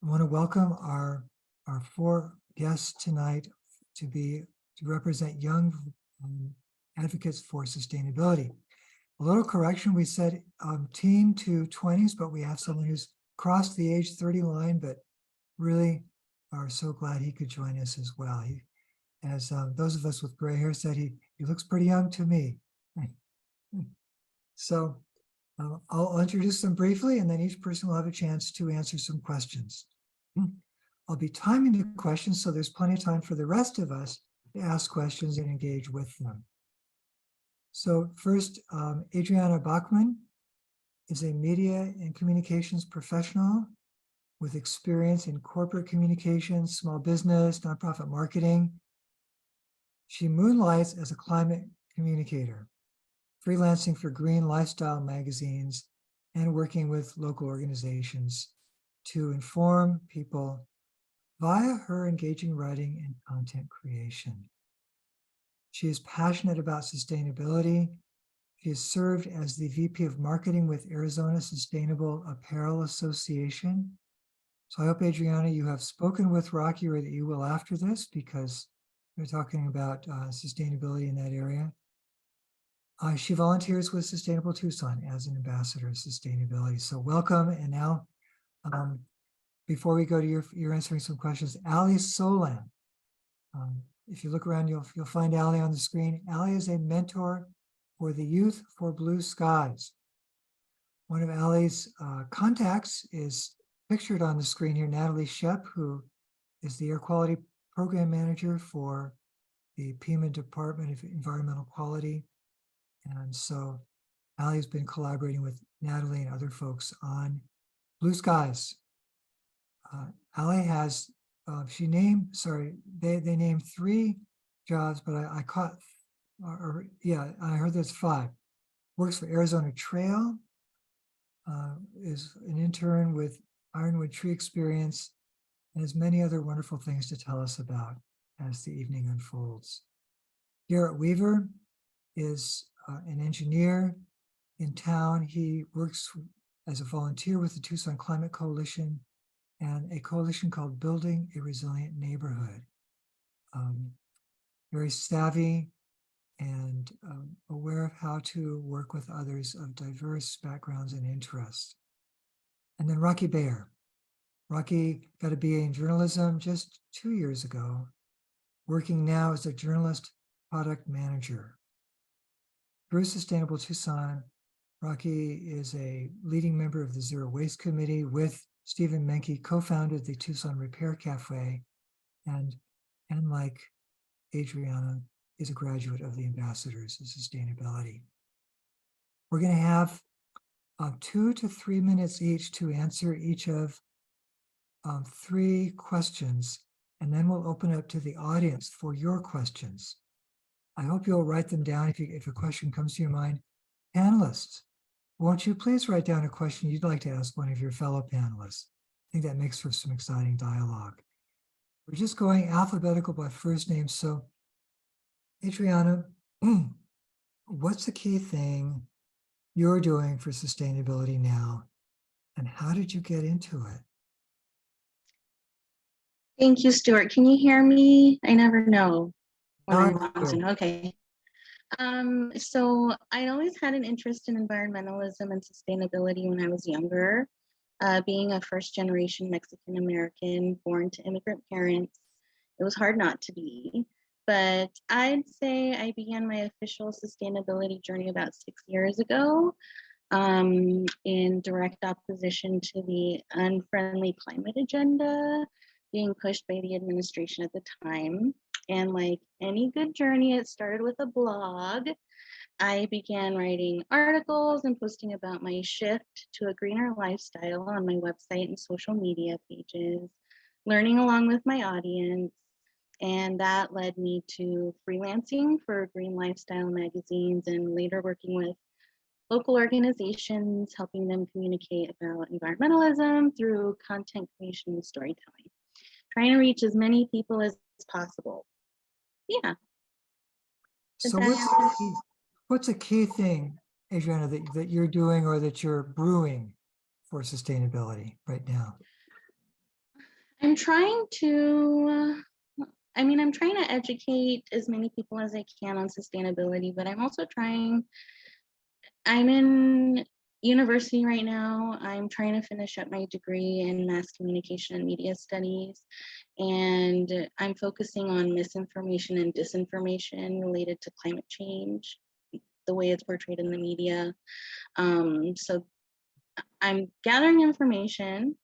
I want to welcome our four guests tonight to represent young advocates for sustainability. A little correction, we said teen to 20s, but we have someone who's crossed the age 30 line, but really are so glad he could join us as well. As those of us with gray hair said, he looks pretty young to me. So I'll introduce them briefly, and then each person will have a chance to answer some questions. I'll be timing the questions, so there's plenty of time for the rest of us to ask questions and engage with them. So first, Adriana Bachman is a media and communications professional with experience in corporate communications, small business, nonprofit marketing. She moonlights as a climate communicator, freelancing for green lifestyle magazines and working with local organizations to inform people via her engaging writing and content creation. She is passionate about sustainability. She has served as the VP of Marketing with Arizona Sustainable Apparel Association. So I hope, Adriana, you have spoken with Rocky, or that you will after this, because we're talking about sustainability in that area. She volunteers with Sustainable Tucson as an ambassador of sustainability. So welcome. And now, before we go to your answering some questions, Ali Solan. If you look around, you'll find Ali on the screen. Ali is a mentor for the Youth for Blue Skies. One of Ali's contacts is pictured on the screen here, Natalie Shep, who is the Air Quality Program Manager for the Pima Department of Environmental Quality. And so Ali has been collaborating with Natalie and other folks on Blue Skies. Ali has, they named 3 jobs, but I heard there's 5. Works for Arizona Trail, is an intern with Ironwood Tree Experience, and has many other wonderful things to tell us about as the evening unfolds. Garrett Weaver is an engineer in town. He works as a volunteer with the Tucson Climate Coalition and a coalition called Building a Resilient Neighborhood. Very savvy and aware of how to work with others of diverse backgrounds and interests. And then Rocky Bayer. Rocky got a BA in journalism just 2 years ago, working now as a journalist product manager. Through Sustainable Tucson, Rocky is a leading member of the Zero Waste Committee with Stephen Menke, co-founded the Tucson Repair Cafe, and like Adriana, is a graduate of the Ambassadors of Sustainability. We're going to have 2 to 3 minutes each to answer each of 3 questions, and then we'll open it up to the audience for your questions. I hope you'll write them down if a question comes to your mind. Panelists, won't you please write down a question you'd like to ask one of your fellow panelists? I think that makes for some exciting dialogue. We're just going alphabetical by first name. So, Adriana, what's the key thing you're doing for sustainability now, and how did you get into it? Thank you, Stuart. Can you hear me? I never know when I'm on. Okay. So I always had an interest in environmentalism and sustainability when I was younger. Being a first-generation Mexican-American born to immigrant parents, it was hard not to be. But I'd say I began my official sustainability journey about 6 years ago, in direct opposition to the unfriendly climate agenda being pushed by the administration at the time. And like any good journey, it started with a blog. I began writing articles and posting about my shift to a greener lifestyle on my website and social media pages, learning along with my audience. And that led me to freelancing for green lifestyle magazines and later working with local organizations, helping them communicate about environmentalism through content creation and storytelling, trying to reach as many people as possible. Yeah. So what's a key thing, Adriana, that you're doing or that you're brewing for sustainability right now? I'm trying to, I'm trying to educate as many people as I can on sustainability, but I'm in university right now. I'm trying to finish up my degree in mass communication and media studies, and I'm focusing on misinformation and disinformation related to climate change, the way it's portrayed in the media. So I'm gathering information,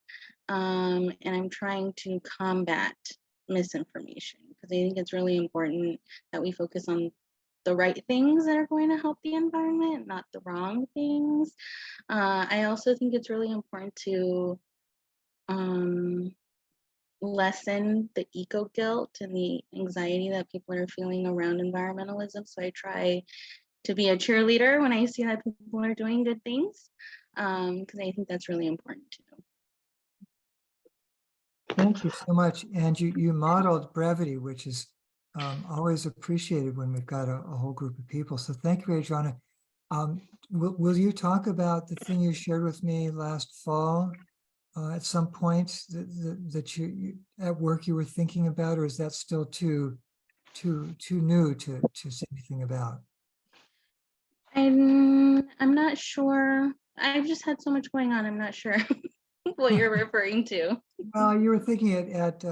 and I'm trying to combat misinformation because I think it's really important that we focus on the right things that are going to help the environment, not the wrong things. I also think it's really important to um, lessen the eco guilt and the anxiety that people are feeling around environmentalism. So I try to be a cheerleader when I see that people are doing good things, because I think that's really important too. Thank you so much. And you modeled brevity, which is always appreciated when we've got a whole group of people. So thank you, Adriana. Will you talk about the thing you shared with me last fall at some point that you at work you were thinking about, or is that still too new to say anything about? I'm not sure. I've just had so much going on. I'm not sure what you're referring to. Well, you were thinking at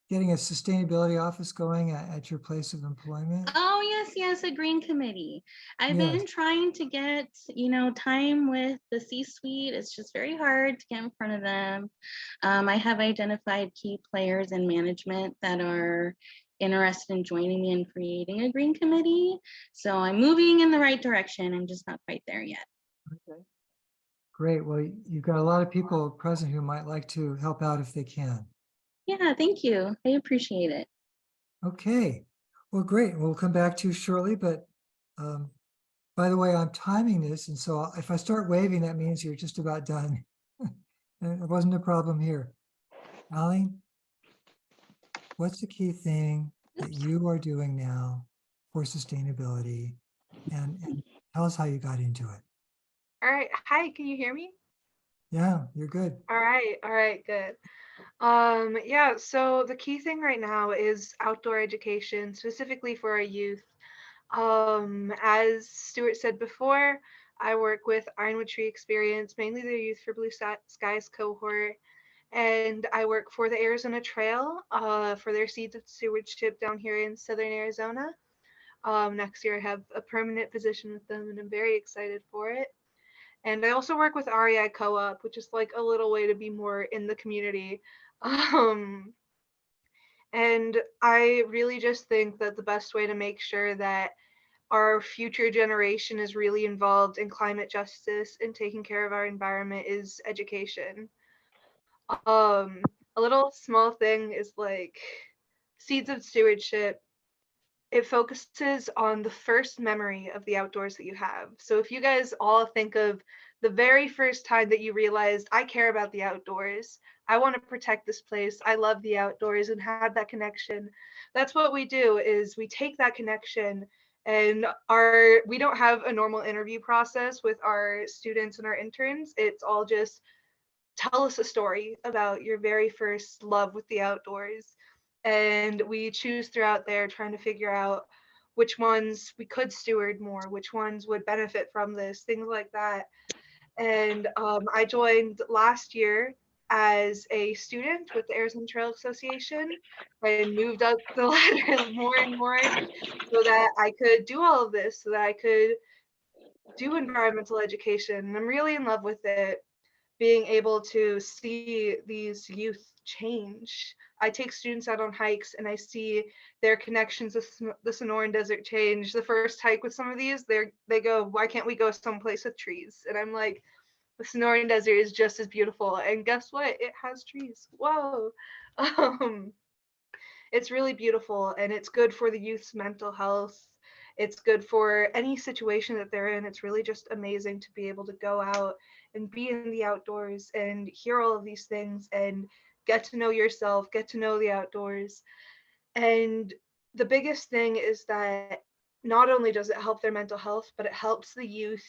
getting a sustainability office going at your place of employment? Oh, yes, yes, a green committee. I've Yes. been trying to get, time with the C-suite. It's just very hard to get in front of them. I have identified key players in management that are interested in joining me in creating a green committee. So I'm moving in the right direction. I'm just not quite there yet. Okay. Great. Well, you've got a lot of people present who might like to help out if they can. Yeah, thank you. I appreciate it. Okay. Well, great. We'll come back to you shortly, but um, by the way, I'm timing this, and so if I start waving, that means you're just about done. And it wasn't a problem here. Allie, what's the key thing that you are doing now for sustainability? And tell us how you got into it. All right. Hi, can you hear me? Yeah, you're good. All right, good. Yeah, so the key thing right now is outdoor education, specifically for our youth. As Stuart said before, I work with Ironwood Tree Experience, mainly the Youth for Blue Skies cohort, and I work for the Arizona Trail for their Seeds of Stewardship down here in Southern Arizona. Next year, I have a permanent position with them, and I'm very excited for it. And I also work with REI Co-op, which is like a little way to be more in the community. Um, and I really just think that the best way to make sure that our future generation is really involved in climate justice and taking care of our environment is education. A little small thing is like Seeds of Stewardship. It focuses on the first memory of the outdoors that you have. So if you guys all think of the very first time that you realized, I care about the outdoors, I want to protect this place, I love the outdoors, and have that connection, that's what we do. Is we take that connection, and we don't have a normal interview process with our students and our interns. It's all just tell us a story about your very first love with the outdoors. And we choose throughout there trying to figure out which ones we could steward more, which ones would benefit from this, things like that. And I joined last year as a student with the Arizona Trail Association and moved up the ladder more and more so that I could do all of this, so that I could do environmental education. And I'm really in love with it, being able to see these youth change. I take students out on hikes and I see their connections with the Sonoran Desert change. The first hike with some of these, they go, why can't we go someplace with trees? And I'm like, the Sonoran Desert is just as beautiful. And guess what? It has trees. Whoa. Um, it's really beautiful, and it's good for the youth's mental health. It's good for any situation that they're in. It's really just amazing to be able to go out and be in the outdoors and hear all of these things and get to know yourself, get to know the outdoors. And the biggest thing is that not only does it help their mental health, but it helps the youth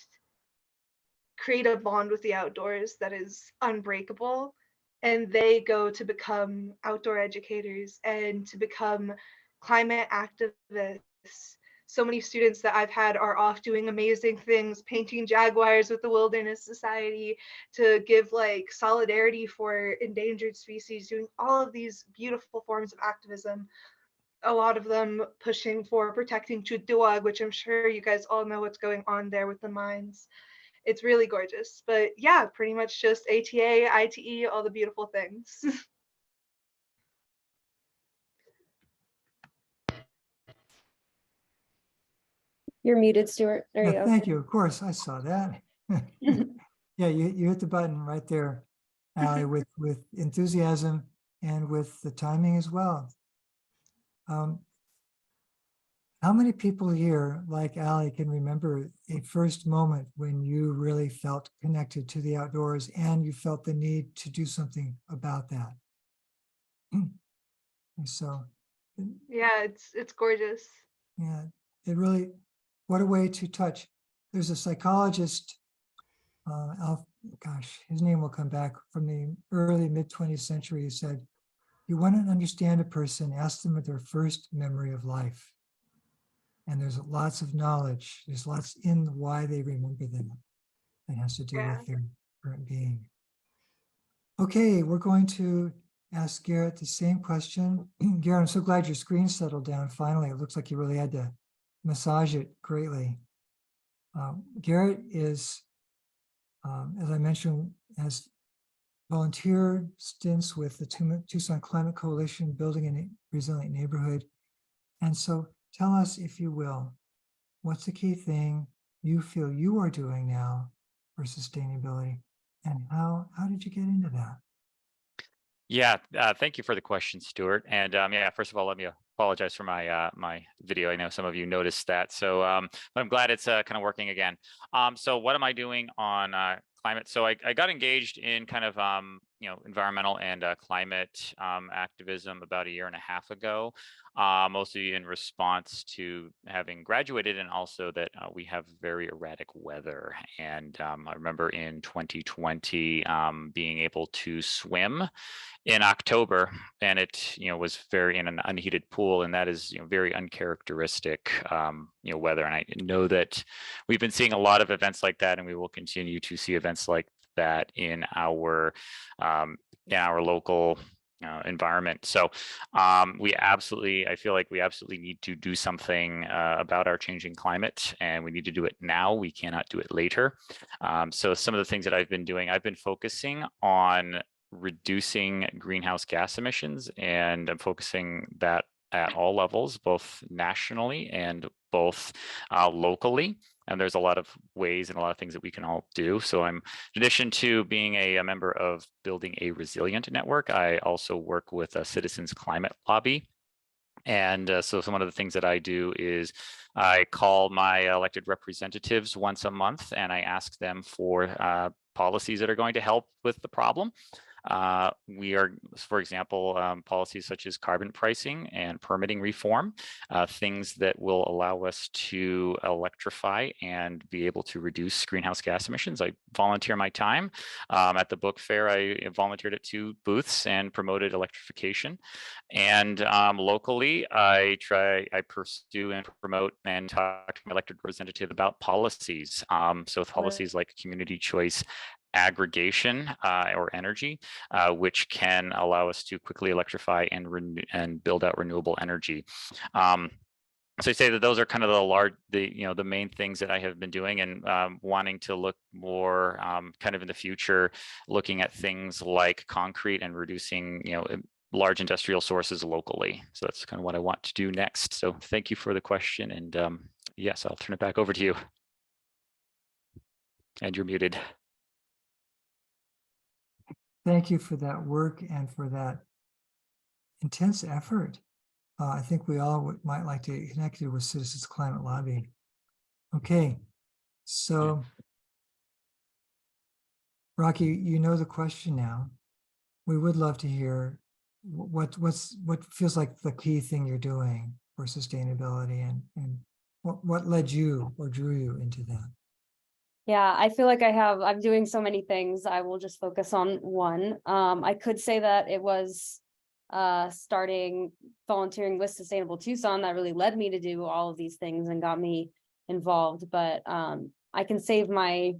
create a bond with the outdoors that is unbreakable. and they go to become outdoor educators and to become climate activists. So many students that I've had are off doing amazing things, painting jaguars with the Wilderness Society to give like solidarity for endangered species, doing all of these beautiful forms of activism. A lot of them pushing for protecting Chutuag, which I'm sure you guys all know what's going on there with the mines. It's really gorgeous. But yeah, pretty much just ATA, ITE, all the beautiful things. You're muted, Stuart. There you Yeah, go. thank you. Of course, I saw that. Yeah, you hit the button right there, Allie, with enthusiasm and with the timing as well. How many people here, like Allie, can remember a first moment when you really felt connected to the outdoors and you felt the need to do something about that? And so, Yeah, it's gorgeous. yeah, it really, what a way to touch. There's a psychologist, gosh, his name will come back, from the early mid-20th century. He said, you want to understand a person, ask them their first memory of life. And there's lots of knowledge. There's lots in why they remember them that has to do Yeah. with their current being. Okay, we're going to ask Garrett the same question. Garrett, I'm so glad your screen settled down finally. It looks like you really had to massage it greatly. Garrett is, as I mentioned, has volunteer stints with the Tucson Climate Coalition, building a resilient neighborhood. And so tell us, if you will, what's the key thing you feel you are doing now for sustainability, and how did you get into that? Yeah, thank you for the question, Stuart. And yeah, first of all, let me apologize for my my video. I know some of you noticed that, so but I'm glad it's kind of working again. So what am I doing on climate? So I got engaged in kind of you know, environmental and climate activism about 1.5 years ago, mostly in response to having graduated, and also that we have very erratic weather. And I remember in 2020 being able to swim in October, and it, you know, was very in an unheated pool, and that is, you know, very uncharacteristic, you know, weather. And I know that we've been seeing a lot of events like that, and we will continue to see events like that in our local environment. So we absolutely, I feel like we absolutely need to do something about our changing climate, and we need to do it now. We cannot do it later. So some of the things that I've been doing, I've been focusing on reducing greenhouse gas emissions, and I'm focusing that at all levels, both nationally and both locally. And there's a lot of ways and a lot of things that we can all do. So I'm, in addition to being a member of Building a Resilient Network, I also work with a Citizens Climate Lobby. And so some of the things that I do is I call my elected representatives once a month, and I ask them for policies that are going to help with the problem. We are, for example, policies such as carbon pricing and permitting reform, things that will allow us to electrify and be able to reduce greenhouse gas emissions. I volunteer my time. At the book fair, I volunteered at 2 booths and promoted electrification. And locally, I pursue and promote and talk to my elected representative about policies. So policies like community choice aggregation or energy, which can allow us to quickly electrify and build out renewable energy. So I say that those are kind of the main things that I have been doing, and wanting to look more kind of in the future, looking at things like concrete and reducing, you know, large industrial sources locally. So that's kind of what I want to do next. So thank you for the question, and yes, I'll turn it back over to you. And you're muted. Thank you for that work and for that intense effort. I think we all might like to get connected with Citizens Climate Lobby. Okay, so Rocky, you know the question now. We would love to hear what feels like the key thing you're doing for sustainability, and what led you or drew you into that. Yeah, I feel like I'm doing so many things. I will just focus on one. I could say that it was starting volunteering with Sustainable Tucson that really led me to do all of these things and got me involved. But I can save my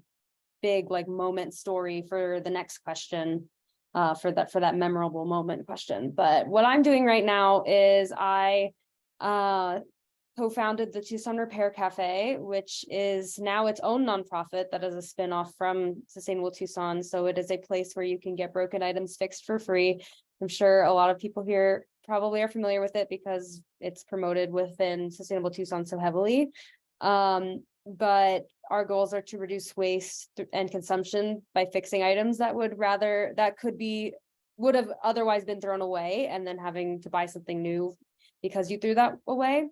big like moment story for the next question, for that memorable moment question. But what I'm doing right now is I co-founded the Tucson Repair Cafe, which is now its own nonprofit that is a spinoff from Sustainable Tucson. So it is a place where you can get broken items fixed for free. I'm sure a lot of people here probably are familiar with it because it's promoted within Sustainable Tucson so heavily. But our goals are to reduce waste and consumption by fixing items that would have otherwise been thrown away and then having to buy something new because you threw that away.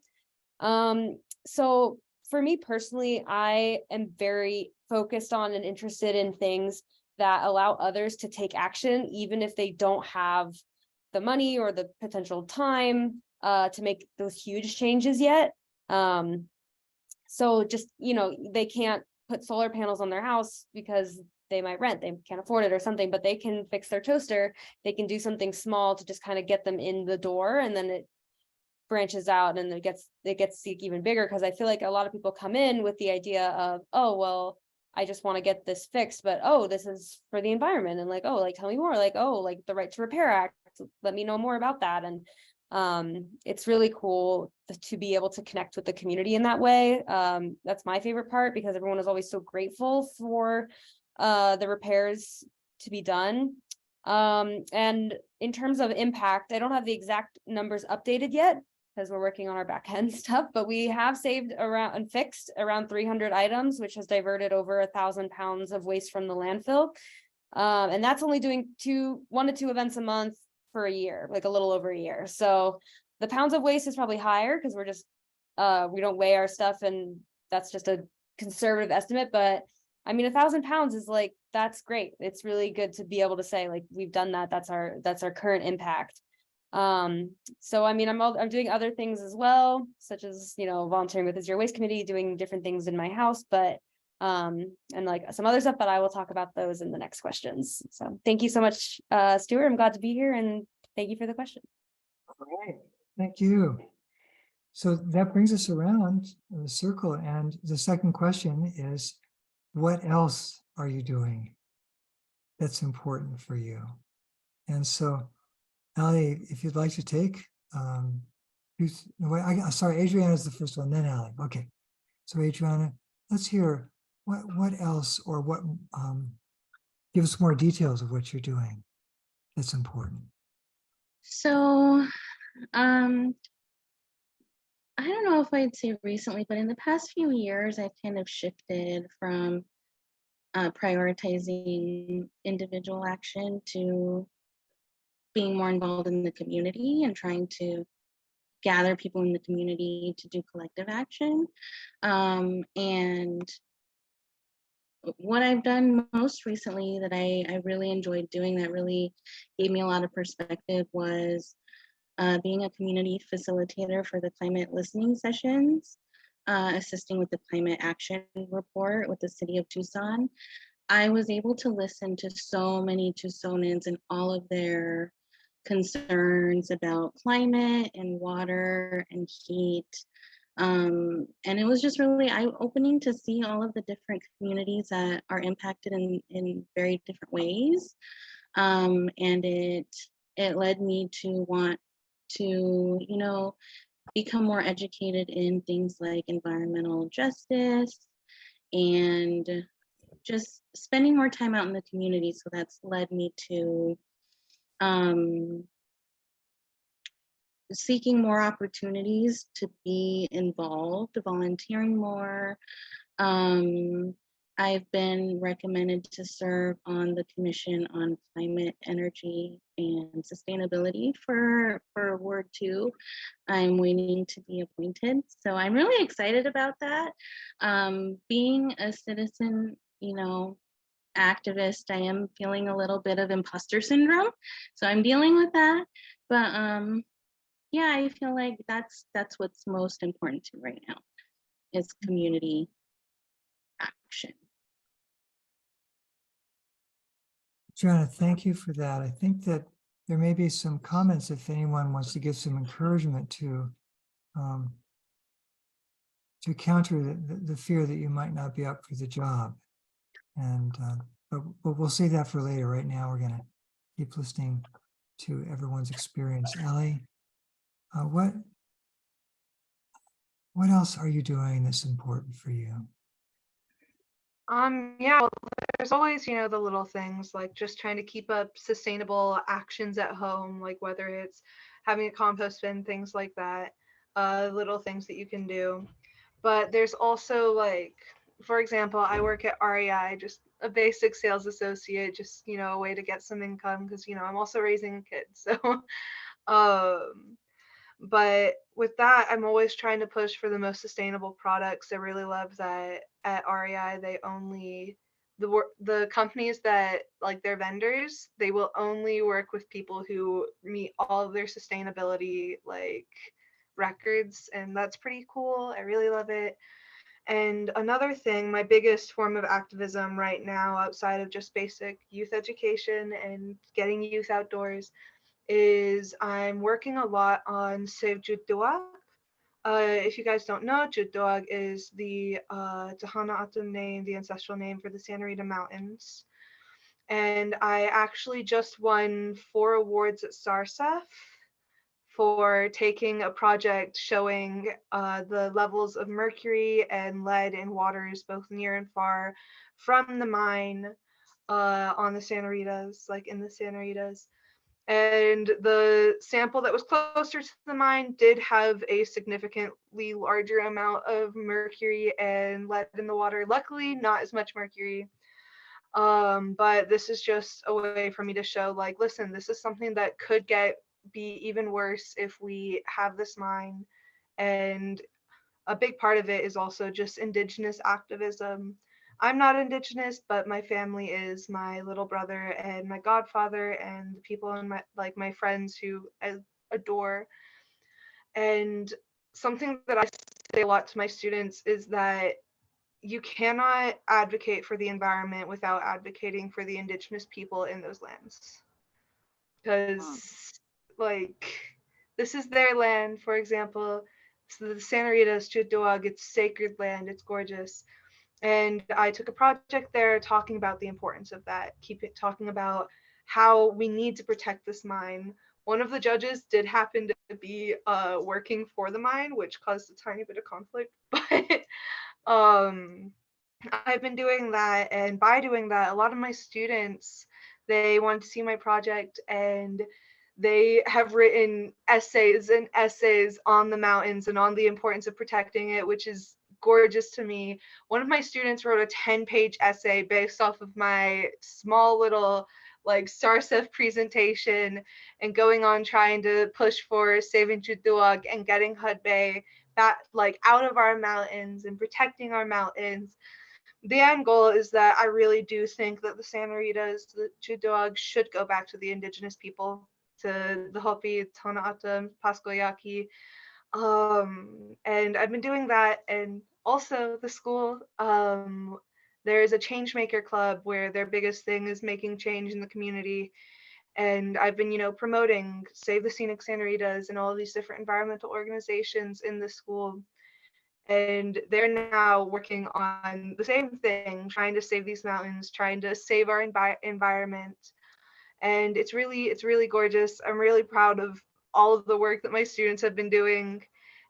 So for me personally, I am very focused on and interested in things that allow others to take action, even if they don't have the money or the potential time to make those huge changes yet. So just, they can't put solar panels on their house because they might rent, they can't afford it or something, but they can fix their toaster. They can do something small to just kind of get them in the door, and then it branches out and it gets even bigger. Because I feel like a lot of people come in with the idea of, oh, well, I just want to get this fixed, but oh, this is for the environment, and like, oh, like tell me more, like, oh, like the Right to Repair Act, let me know more about that. And it's really cool to be able to connect with the community in that way. That's my favorite part, because everyone is always so grateful for the repairs to be done. And in terms of impact, I don't have the exact numbers updated yet because we're working on our back end stuff, but we have saved around and fixed around 300 items, which has diverted over 1,000 pounds of waste from the landfill. And that's only doing 1 to 2 events a month for a year, like a little over a year. So the pounds of waste is probably higher because we're just, we don't weigh our stuff, and that's just a conservative estimate. But I mean, 1,000 pounds is like, that's great. It's really good to be able to say, like, we've done that. That's our current impact. So I mean, I'm doing other things as well, such as, volunteering with the Zero Waste Committee, doing different things in my house, but and like some other stuff, but I will talk about those in the next questions. So thank you so much, Stuart. I'm glad to be here, and thank you for the question. All right, thank you. So that brings us around in the circle, and the second question is, what else are you doing that's important for you? And so, Allie, if you'd like to take, sorry, Adriana is the first one, then Allie. Okay, so Adriana, let's hear what else, or what, give us more details of what you're doing that's important. So, I don't know if I'd say recently, but in the past few years, I've kind of shifted from prioritizing individual action to being more involved in the community and trying to gather people in the community to do collective action. And what I've done most recently that I really enjoyed doing, that really gave me a lot of perspective, was being a community facilitator for the climate listening sessions, assisting with the climate action report with the city of Tucson. I was able to listen to so many Tucsonans and all of their concerns about climate and water and heat. And it was just really eye-opening to see all of the different communities that are impacted in very different ways. And it led me to want to, become more educated in things like environmental justice and just spending more time out in the community. So that's led me to seeking more opportunities to be involved, volunteering more. I've been recommended to serve on the Commission on Climate, Energy, and Sustainability for Ward 2. I'm waiting to be appointed. So I'm really excited about that. Being a citizen, activist, I am feeling a little bit of imposter syndrome. So I'm dealing with that. But yeah, I feel like that's what's most important to me right now, is community action. Joanna, thank you for that. I think that there may be some comments if anyone wants to give some encouragement um, to counter the fear that you might not be up for the job. And but we'll save that for later. Right now, we're going to keep listening to everyone's experience. Ellie, what else are you doing that's important for you? Yeah, well, there's always, you know, the little things like just trying to keep up sustainable actions at home, like whether it's having a compost bin, things like that, little things that you can do. But there's also like, for example, I work at REI, just a basic sales associate, just, you know, a way to get some income because, you know, I'm also raising a kid. So, um, but with that, I'm always trying to push for the most sustainable products. I really love that at REI, they only the companies that like their vendors, they will only work with people who meet all of their sustainability like records, and that's pretty cool. I really love it. And another thing, my biggest form of activism right now, outside of just basic youth education and getting youth outdoors, is I'm working a lot on Save Jutuak. If you guys don't know, Jutuak is the Tahana Atum name, the ancestral name for the Santa Rita Mountains. And I actually just won 4 awards at SARSEF for taking a project showing the levels of mercury and lead in waters both near and far from the mine on the Santa Ritas, like in the Santa Ritas. And the sample that was closer to the mine did have a significantly larger amount of mercury and lead in the water. Luckily, not as much mercury. But this is just a way for me to show, like, listen, this is something that could be even worse if we have this mine. And a big part of it is also just Indigenous activism. I'm not Indigenous, but my family is. My little brother and my godfather and the people in my friends who I adore. And something that I say a lot to my students is that you cannot advocate for the environment without advocating for the Indigenous people in those lands. Because, like, this is their land, for example. So the Santa Rita's Chutuag, it's sacred land, it's gorgeous. And I took a project there talking about the importance of that, talking about how we need to protect this mine. One of the judges did happen to be working for the mine, which caused a tiny bit of conflict. But I've been doing that, and by doing that, a lot of my students, they wanted to see my project, and they have written essays and essays on the mountains and on the importance of protecting it, which is gorgeous to me. One of my students wrote a 10-page essay based off of my small little like SARSEF presentation and going on trying to push for saving Chutuag and getting Hudbay back, like, out of our mountains and protecting our mountains. The end goal is that I really do think that the Santa Ritas, the Chutuag, should go back to the Indigenous people, to the Hopi, Tohono Pascoyaki. And I've been doing that. And also the school, there's a Changemaker Club where their biggest thing is making change in the community. And I've been, you know, promoting Save the Scenic Santa Ritas and all of these different environmental organizations in the school. And they're now working on the same thing, trying to save these mountains, trying to save our environment. And it's really gorgeous. I'm really proud of all of the work that my students have been doing.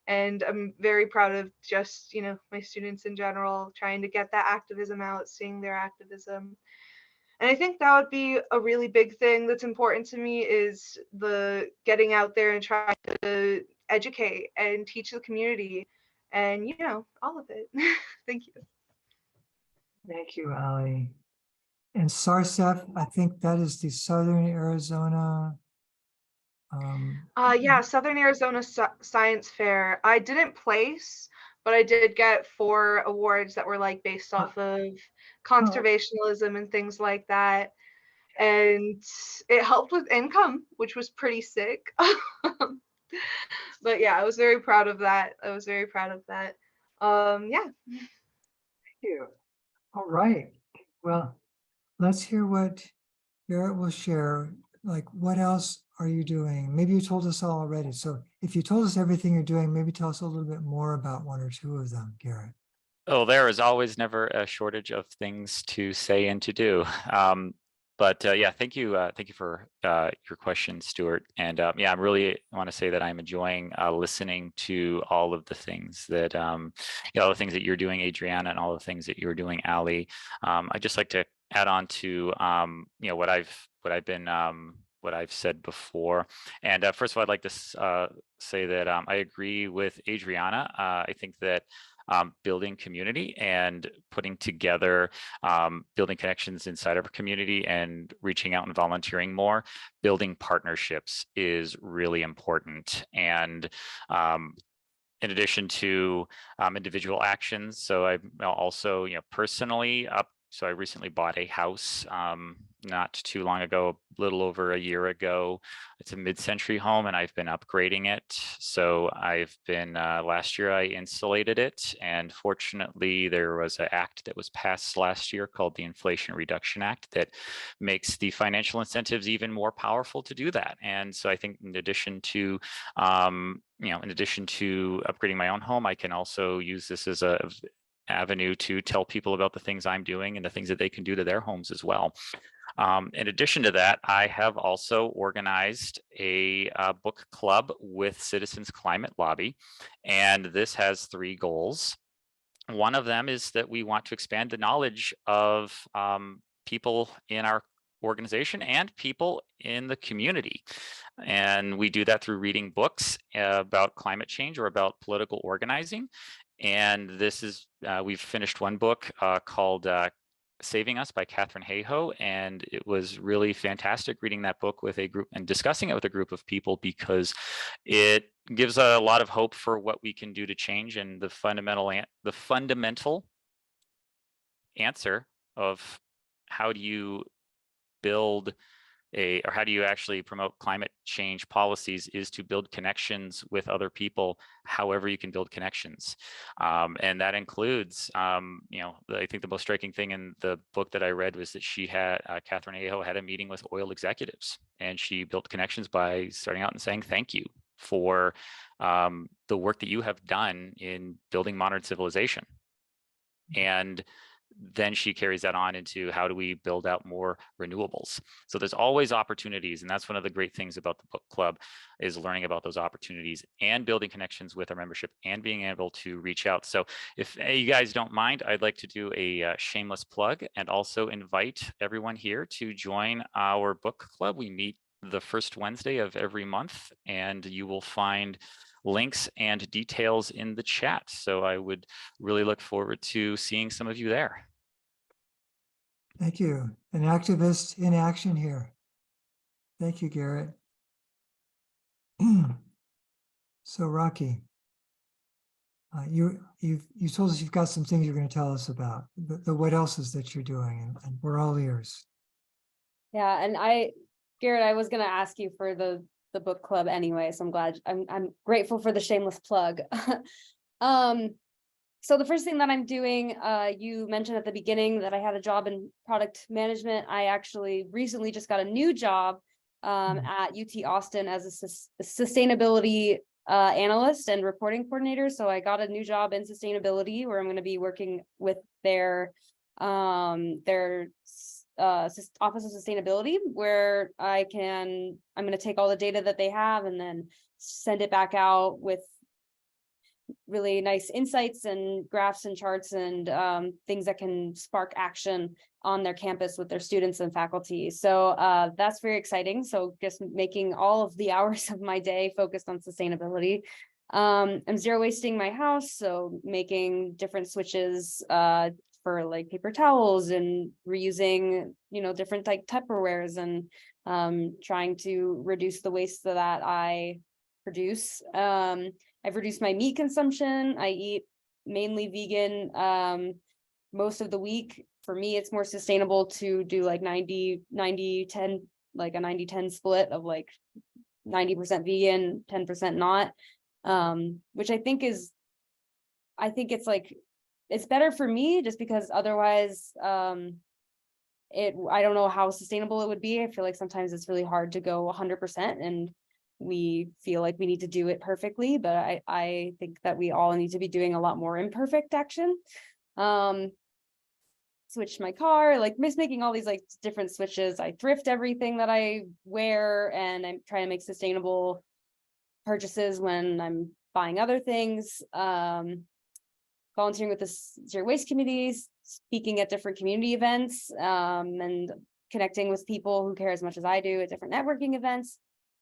And I'm very proud of just, you know, my students in general, trying to get that activism out, seeing their activism. And I think that would be a really big thing that's important to me, is the getting out there and trying to educate and teach the community, and, you know, all of it. Thank you. Thank you, Ali. And SARSEF, I think that is the Southern Arizona. Yeah, Southern Arizona Science Fair. I didn't place, but I did get 4 awards that were like based off of conservationism and things like that. And it helped with income, which was pretty sick. But yeah, I was very proud of that. Yeah. Thank you. All right. Well, let's hear what Garrett will share, like, what else are you doing? Maybe you told us all already. So if you told us everything you're doing, maybe tell us a little bit more about one or two of them, Garrett. Oh, there is always never a shortage of things to say and to do. Yeah, thank you for your question, Stuart. And yeah, I really want to say that I'm enjoying listening to all of the things that all the things that you're doing, Adriana, and all the things that you're doing, Ali. I'd just like to add on to what I've said before. And first of all, I'd like to say that I agree with Adriana. I think that building community and putting together, building connections inside of a community and reaching out and volunteering more, building partnerships is really important. And in addition to individual actions, so I'm also, personally up. So I recently bought a house not too long ago, a little over a year ago. It's a mid-century home and I've been upgrading it. So I've been, last year I insulated it, and fortunately there was an act that was passed last year called the Inflation Reduction Act that makes the financial incentives even more powerful to do that. And so I think in addition to upgrading my own home, I can also use this as a avenue to tell people about the things I'm doing and the things that they can do to their homes as well. In addition to that, I have also organized a book club with Citizens Climate Lobby, and this has 3 goals. One of them is that we want to expand the knowledge of people in our organization and people in the community. And we do that through reading books about climate change or about political organizing. And this is, we've finished one book called Saving Us by Katharine Hayhoe, and it was really fantastic reading that book with a group and discussing it with a group of people, because it gives a lot of hope for what we can do to change. And the fundamental answer of how do you build or how do you actually promote climate change policies is to build connections with other people, however you can build connections. And that includes, I think the most striking thing in the book that I read was that she had, Katharine Hayhoe had a meeting with oil executives, and she built connections by starting out and saying thank you for the work that you have done in building modern civilization. And then she carries that on into how do we build out more renewables. So there's always opportunities, and that's one of the great things about the book club, is learning about those opportunities and building connections with our membership and being able to reach out. So if you guys don't mind, I'd like to do a shameless plug and also invite everyone here to join our book club. We meet the first Wednesday of every month, and you will find links and details in the chat. So I would really look forward to seeing some of you there. Thank you. An activist in action here. Thank you, Garrett. So Rocky, you told us you've got some things you're going to tell us about the what else is that you're doing, and we're all ears. Yeah, and Garrett, I was going to ask you for the book club anyway, so I'm glad. I'm grateful for the shameless plug. So the first thing that I'm doing, you mentioned at the beginning that I had a job in product management. I actually recently just got a new job at UT Austin as a sustainability analyst and reporting coordinator. So I got a new job in sustainability, where I'm going to be working with their Office of Sustainability, where I'm going to take all the data that they have and then send it back out with really nice insights and graphs and charts and things that can spark action on their campus with their students and faculty. So that's very exciting. So just making all of the hours of my day focused on sustainability. I'm zero wasting my house, so making different switches for like paper towels and reusing, different like Tupperwares, and trying to reduce the waste that I produce. I've reduced my meat consumption. I eat mainly vegan most of the week. For me, it's more sustainable to do like 90-10, like a 90-10 split of like 90% vegan, 10% not, which I think it's like, it's better for me, just because otherwise I don't know how sustainable it would be. I feel like sometimes it's really hard to go 100%, and we feel like we need to do it perfectly, but I think that we all need to be doing a lot more imperfect action. Switched my car, like making all these like different switches. I thrift everything that I wear, and I'm trying to make sustainable purchases when I'm buying other things. Volunteering with the zero waste communities, speaking at different community events, and connecting with people who care as much as I do at different networking events,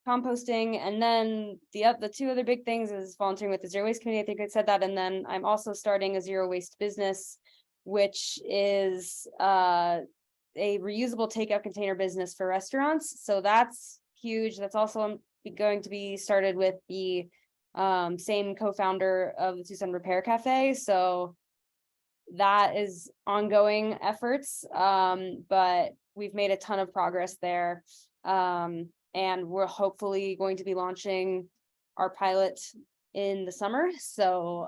composting. And then the two other big things is volunteering with the zero waste community. I think I said that. And then I'm also starting a zero waste business, which is a reusable takeout container business for restaurants. So that's huge. That's also going to be started with the same co-founder of the Tucson Repair Cafe. So that is ongoing efforts, but we've made a ton of progress there. And we're hopefully going to be launching our pilot in the summer. So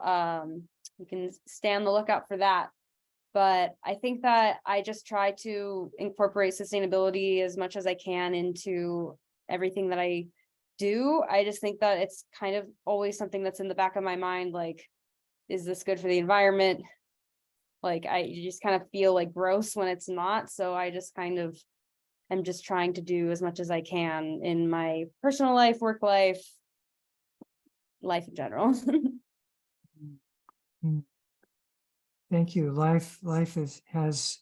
you can stay on the lookout for that. But I think that I just try to incorporate sustainability as much as I can into everything that I do. I just think that it's kind of always something that's in the back of my mind, like, is this good for the environment? Like, you just kind of feel like gross when it's not. So I just kind of am just trying to do as much as I can in my personal life, work life in general. Thank you. Life has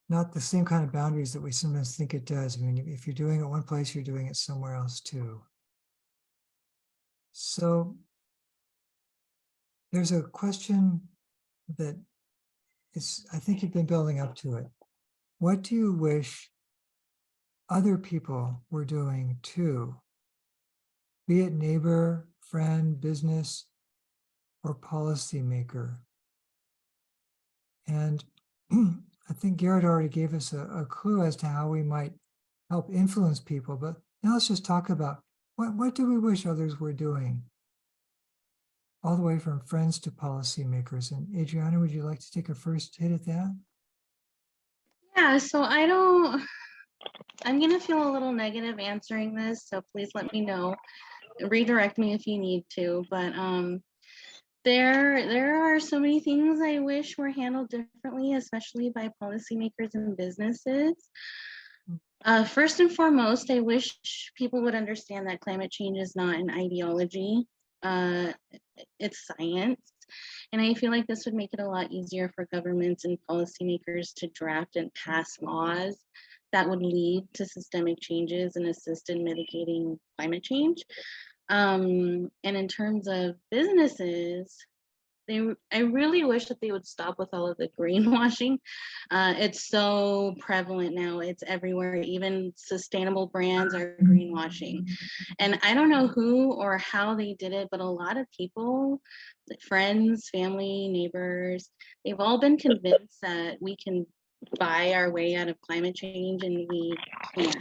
not the same kind of boundaries that we sometimes think it does. I mean, if you're doing it one place, you're doing it somewhere else too. So there's a question that I think you've been building up to it. What do you wish other people were doing too? Be it neighbor, friend, business, or policymaker. And I think Garrett already gave us a clue as to how we might help influence people, but now let's just talk about what do we wish others were doing? All the way from friends to policymakers. And Adriana, would you like to take a first hit at that? Yeah, so I'm gonna feel a little negative answering this, so please let me know. Redirect me if you need to, but there are so many things I wish were handled differently, especially by policymakers and businesses. First and foremost, I wish people would understand that climate change is not an ideology. It's science. And I feel like this would make it a lot easier for governments and policymakers to draft and pass laws that would lead to systemic changes and assist in mitigating climate change. And in terms of businesses, I really wish that they would stop with all of the greenwashing. It's so prevalent now. It's everywhere. Even sustainable brands are greenwashing. And I don't know who or how they did it, but a lot of people, friends, family, neighbors, they've all been convinced that we can buy our way out of climate change, and we can't.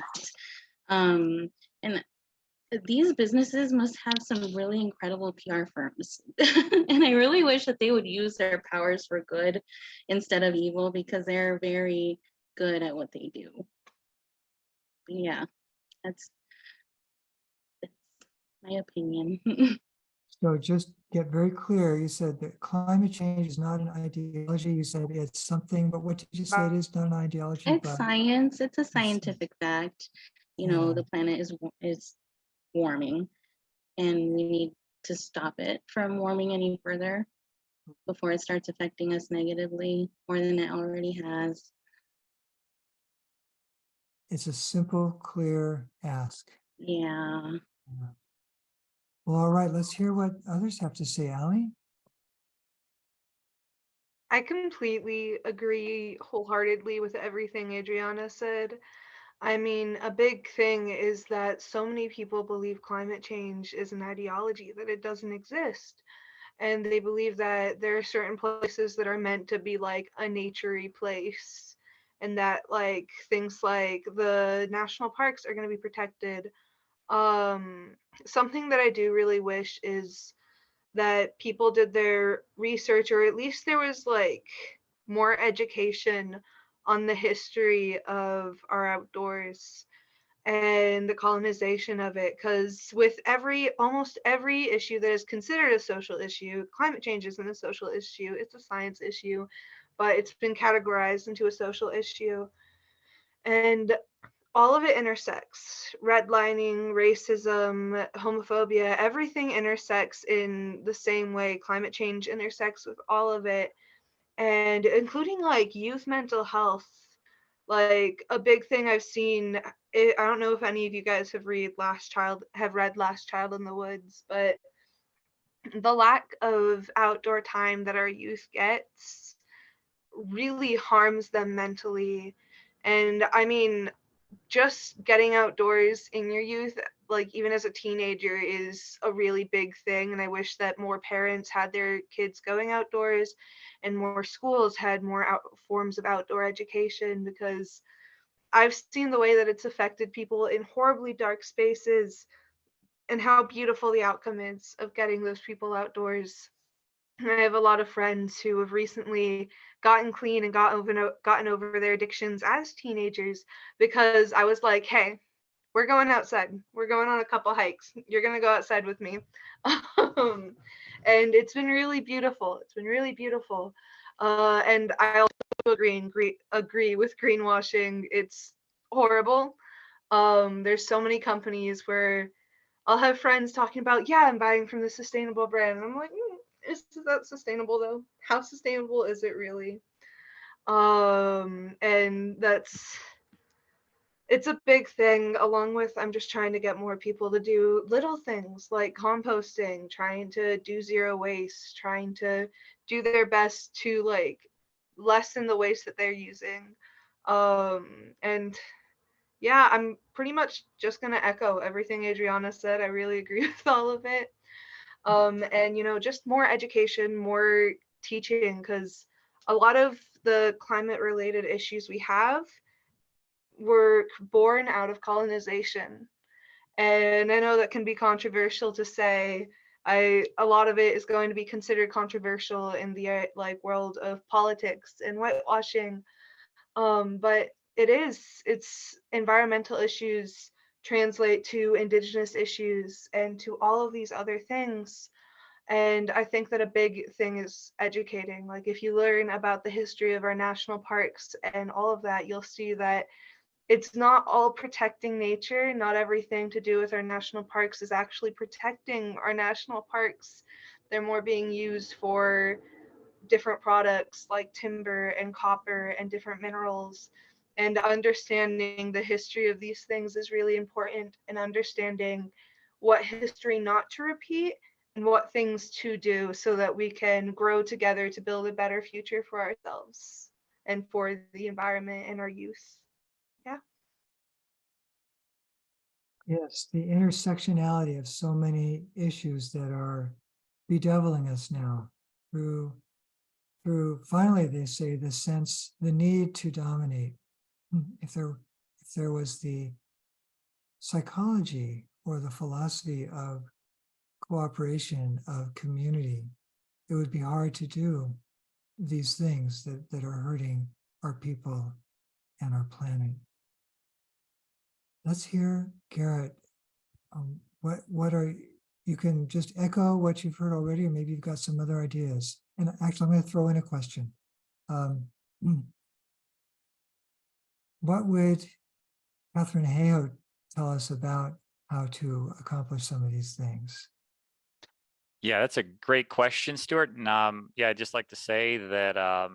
And these businesses must have some really incredible PR firms. And I really wish that they would use their powers for good instead of evil, because they're very good at what they do. But yeah, that's my opinion. So just get very clear. You said that climate change is not an ideology. You said it's something, but what did you say it is? Not an ideology, It's but science. It's a scientific fact. You know, Yeah. the planet is warming, and we need to stop it from warming any further before it starts affecting us negatively more than it already has. It's a simple, clear ask. Yeah. Yeah. Well, all right, let's hear what others have to say. Allie? I completely agree wholeheartedly with everything Adriana said. I mean, a big thing is that so many people believe climate change is an ideology, that it doesn't exist. And they believe that there are certain places that are meant to be like a naturey place, and that like things like the national parks are going to be protected. Something that I do really wish is that people did their research, or at least there was like more education on the history of our outdoors and the colonization of it, because with almost every issue that is considered a social issue, climate change isn't a social issue, it's a science issue, but it's been categorized into a social issue. And all of it intersects. Redlining, racism, homophobia, everything intersects in the same way. Climate change intersects with all of it, and including like youth mental health. Like a big thing I've seen, I don't know if any of you guys have read Last Child in the Woods, but the lack of outdoor time that our youth gets really harms them mentally. And I mean, just getting outdoors in your youth, like even as a teenager, is a really big thing. And I wish that more parents had their kids going outdoors and more schools had more forms of outdoor education, because I've seen the way that it's affected people in horribly dark spaces and how beautiful the outcome is of getting those people outdoors. I have a lot of friends who have recently gotten clean and gotten over their addictions as teenagers, because I was like, hey, we're going outside. We're going on a couple hikes. You're going to go outside with me. And it's been really beautiful. It's been really beautiful. And I also agree with greenwashing. It's horrible. There's so many companies where I'll have friends talking about, yeah, I'm buying from the sustainable brand. And I'm like, is that sustainable though? How sustainable is it really? And it's a big thing, along with I'm just trying to get more people to do little things like composting, trying to do zero waste, trying to do their best to like lessen the waste that they're using. And yeah, I'm pretty much just gonna echo everything Adriana said. I really agree with all of it. And just more education, more teaching, because a lot of the climate related issues we have were born out of colonization. And I know that can be controversial to say. A lot of it is going to be considered controversial in the like world of politics and whitewashing. But it's environmental issues translate to indigenous issues and to all of these other things. And I think that a big thing is educating. Like if you learn about the history of our national parks and all of that, you'll see that it's not all protecting nature. Not everything to do with our national parks is actually protecting our national parks. They're more being used for different products like timber and copper and different minerals. And understanding the history of these things is really important, and understanding what history not to repeat and what things to do, so that we can grow together to build a better future for ourselves and for the environment and our youth. Yeah. Yes, the intersectionality of so many issues that are bedeviling us now through finally they say the need to dominate. If there was the psychology or the philosophy of cooperation, of community, it would be hard to do these things that are hurting our people and our planet. Let's hear Garrett. What are you can just echo what you've heard already, or maybe you've got some other ideas. And actually, I'm going to throw in a question. What would Catherine Hayhoe tell us about how to accomplish some of these things? Yeah, that's a great question, Stuart. And yeah, I'd just like to say that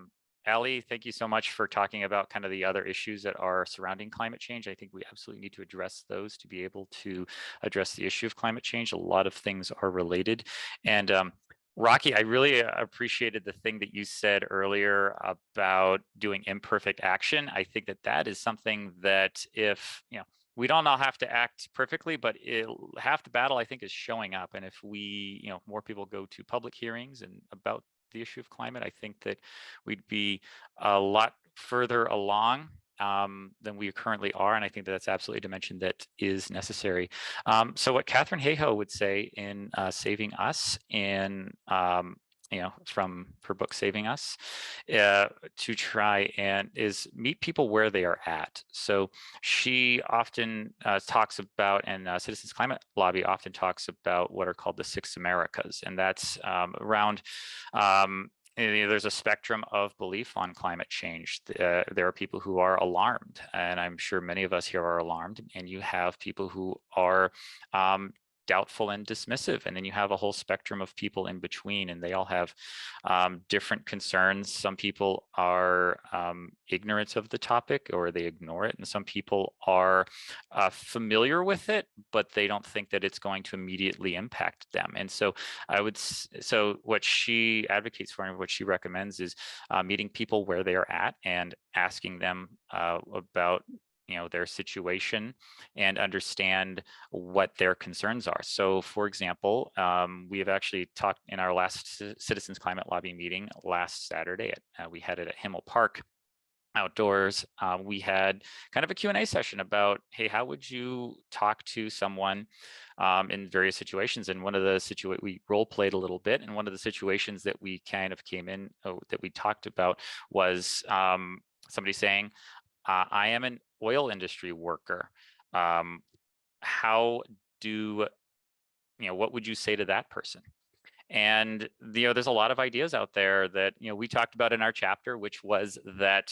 Ali, thank you so much for talking about kind of the other issues that are surrounding climate change. I think we absolutely need to address those to be able to address the issue of climate change. A lot of things are related. And Rocky, I really appreciated the thing that you said earlier about doing imperfect action. I think that that is something that if, we don't all have to act perfectly, but half the battle, I think, is showing up. And if we, more people go to public hearings and about the issue of climate, I think that we'd be a lot further along than we currently are. And I think that that's absolutely a dimension that is necessary. So what Catherine Hayhoe would say in Saving Us in from her book Saving Us, to try and is meet people where they are at. So she often talks about, and Citizens Climate Lobby often talks about what are called the Six Americas, and that's around there's a spectrum of belief on climate change. There are people who are alarmed, and I'm sure many of us here are alarmed, and you have people who are doubtful and dismissive, and then you have a whole spectrum of people in between, and they all have different concerns. Some people are ignorant of the topic, or they ignore it, and some people are familiar with it, but they don't think that it's going to immediately impact them. And so so what she advocates for and what she recommends is meeting people where they are at and asking them about their situation and understand what their concerns are. So for example, we have actually talked in our last Citizens Climate Lobby meeting last Saturday. We had it at Himmel Park outdoors. We had kind of a Q&A session about, hey, how would you talk to someone in various situations? And one of the we role played a little bit, and one of the situations that we kind of came in that we talked about was somebody saying, I am an oil industry worker. How do, what would you say to that person? And, there's a lot of ideas out there that, we talked about in our chapter, which was that,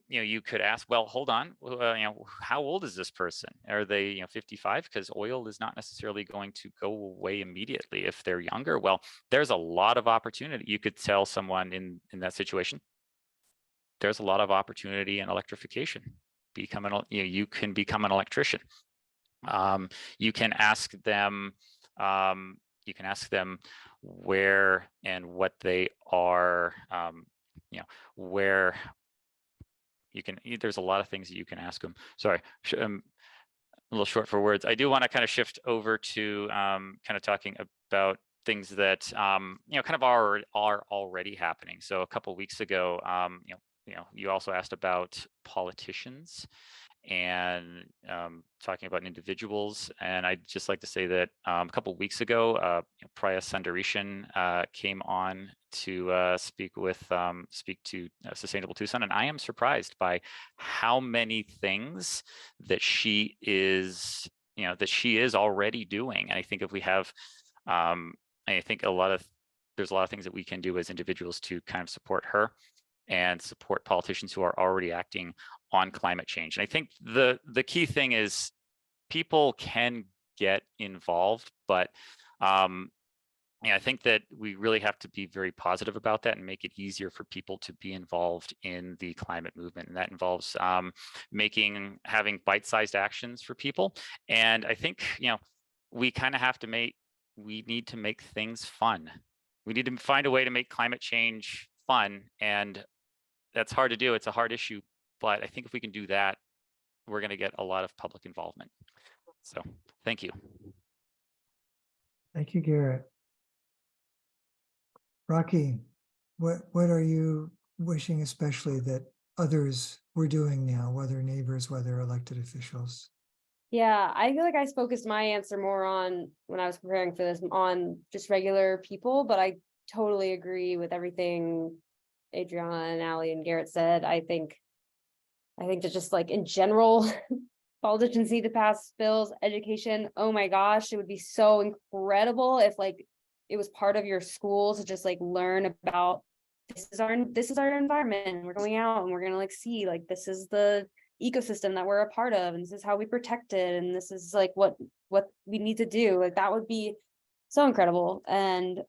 you could ask, well, hold on, how old is this person? Are they, 55? Because oil is not necessarily going to go away immediately. If they're younger, well, there's a lot of opportunity. You could tell someone in that situation, there's a lot of opportunity in electrification. You can become an electrician. You can ask them. You can ask them where and what they are. Where you can. There's a lot of things that you can ask them. Sorry, I'm a little short for words. I do want to kind of shift over to kind of talking about things that kind of are already happening. So a couple of weeks ago, you also asked about politicians and talking about individuals. And I'd just like to say that a couple of weeks ago, Priya Sundarishan came on to speak to Sustainable Tucson. And I am surprised by how many things that she is already doing. And I think if we have, I think there's a lot of things that we can do as individuals to kind of support her and support politicians who are already acting on climate change. And I think the key thing is people can get involved, but I think that we really have to be very positive about that and make it easier for people to be involved in the climate movement. And that involves having bite-sized actions for people. And I think, we kind of have to we need to make things fun. We need to find a way to make climate change fun. And that's hard to do. It's a hard issue, but I think if we can do that, we're going to get a lot of public involvement. So thank you. Thank you, Garrett. Rocky, what are you wishing especially that others were doing now, whether neighbors, whether elected officials? Yeah, I feel like I focused my answer more on, when I was preparing for this, on just regular people, but I totally agree with everything Adriana, Allie, and Garrett said. I think that just like in general, politicians need to pass bills. Education, oh my gosh, it would be so incredible if like it was part of your school to just like learn about this is our environment, and we're going out and we're gonna like see like this is the ecosystem that we're a part of, and this is how we protect it, and this is like what we need to do. Like that would be so incredible. And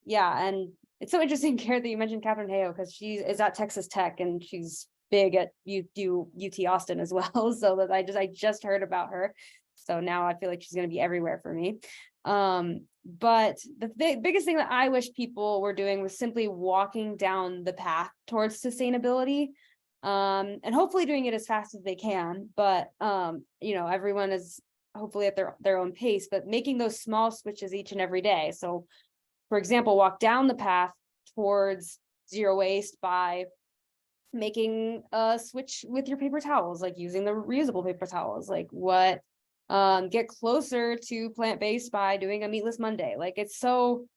yeah, and it's so interesting, Garrett, that you mentioned Catherine Heo, because she is at Texas Tech and she's big at UT Austin as well. So that I just heard about her. So now I feel like she's going to be everywhere for me. But the biggest thing that I wish people were doing was simply walking down the path towards sustainability, and hopefully doing it as fast as they can. But everyone is hopefully at their own pace, but making those small switches each and every day. So for example, walk down the path towards zero waste by making a switch with your paper towels, like using the reusable paper towels, get closer to plant-based by doing a meatless Monday. Like it's so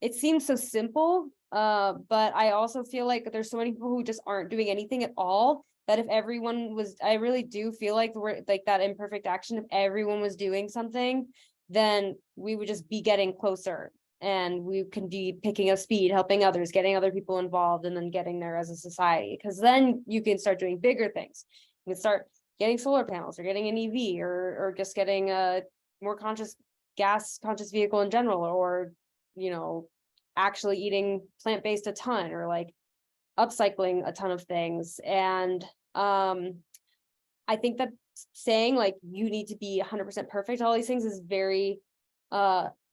it seems so simple, but I also feel like there's so many people who just aren't doing anything at all, that if everyone was, I really do feel like we're like that imperfect action, if everyone was doing something, then we would just be getting closer, and we can be picking up speed, helping others, getting other people involved, and then getting there as a society, because then you can start doing bigger things. You can start getting solar panels, or getting an EV, or just getting a more gas conscious vehicle in general, or actually eating plant-based a ton, or like upcycling a ton of things. And I think that saying like you need to be 100% perfect, all these things is very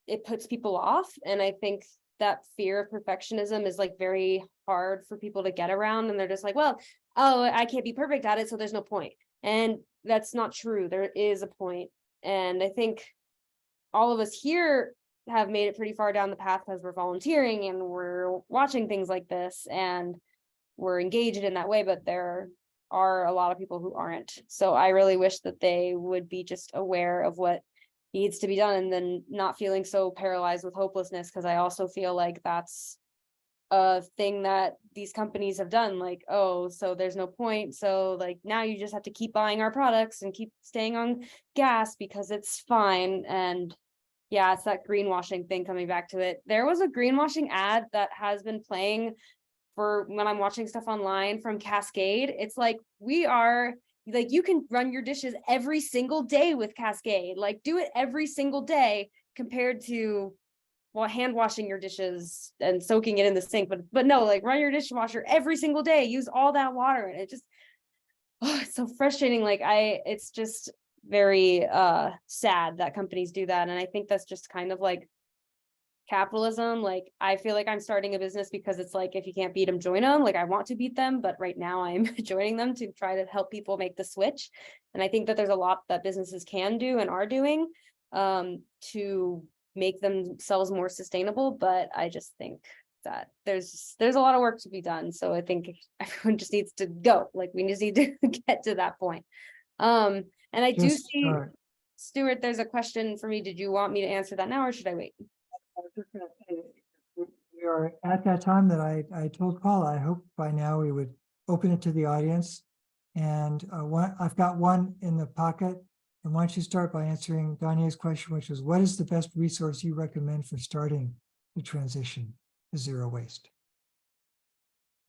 it puts people off. And I think that fear of perfectionism is like very hard for people to get around, and they're just like, well, oh, I can't be perfect at it, so there's no point. And that's not true. There is a point. And I think all of us here have made it pretty far down the path because we're volunteering and we're watching things like this and we're engaged in that way, but there are a lot of people who aren't. So I really wish that they would be just aware of what needs to be done, and then not feeling so paralyzed with hopelessness, because I also feel like that's a thing that these companies have done, like, oh, so there's no point, so like now you just have to keep buying our products and keep staying on gas because it's fine. And yeah, it's that greenwashing thing coming back to it. There was a greenwashing ad that has been playing for when I'm watching stuff online from Cascade. It's like, we are like, you can run your dishes every single day with Cascade, like do it every single day, compared to, well, hand washing your dishes and soaking it in the sink, but no, like run your dishwasher every single day, use all that water. And it just, oh, it's so frustrating. Like it's just very sad that companies do that. And I think that's just kind of like capitalism. Like I feel like I'm starting a business because it's like, if you can't beat them, join them. Like I want to beat them, but right now I'm joining them to try to help people make the switch. And I think that there's a lot that businesses can do and are doing to make themselves more sustainable. But I just think that there's a lot of work to be done. So I think everyone just needs to go. Like we just need to get to that point. And I do see, Stuart, there's a question for me. Did you want me to answer that now, or should I wait? I was just gonna say, we are at that time that I told Paula, I hope by now we would open it to the audience. And I've got one in the pocket. And why don't you start by answering Danya's question, which is, what is the best resource you recommend for starting the transition to zero waste?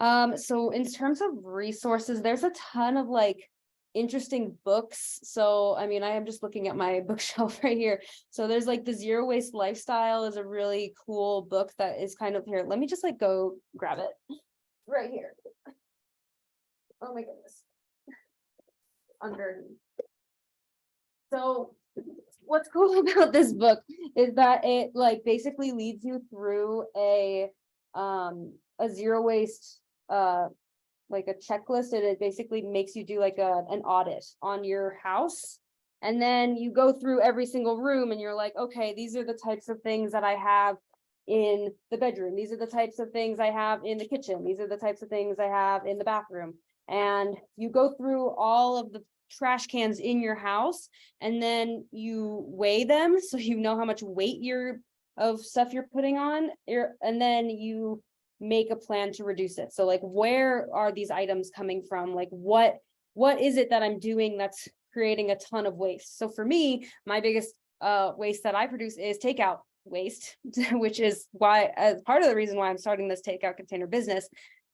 So in terms of resources, there's a ton of like interesting books. So I mean, I am just looking at my bookshelf right here. So there's like the Zero Waste Lifestyle is a really cool book that is kind of here. Let me just like go grab it right here. Oh my goodness. Under. So what's cool about this book is that it like basically leads you through a zero waste like a checklist, and it basically makes you do like an audit on your house. And then you go through every single room and you're like, okay, these are the types of things that I have in the bedroom. These are the types of things I have in the kitchen. These are the types of things I have in the bathroom. And you go through all of the trash cans in your house, and then you weigh them so you know how much weight of stuff you're putting on, and then you make a plan to reduce it. So like, where are these items coming from? Like what is it that I'm doing that's creating a ton of waste? So for me, my biggest waste that I produce is takeout waste, which is why, as part of the reason why I'm starting this takeout container business,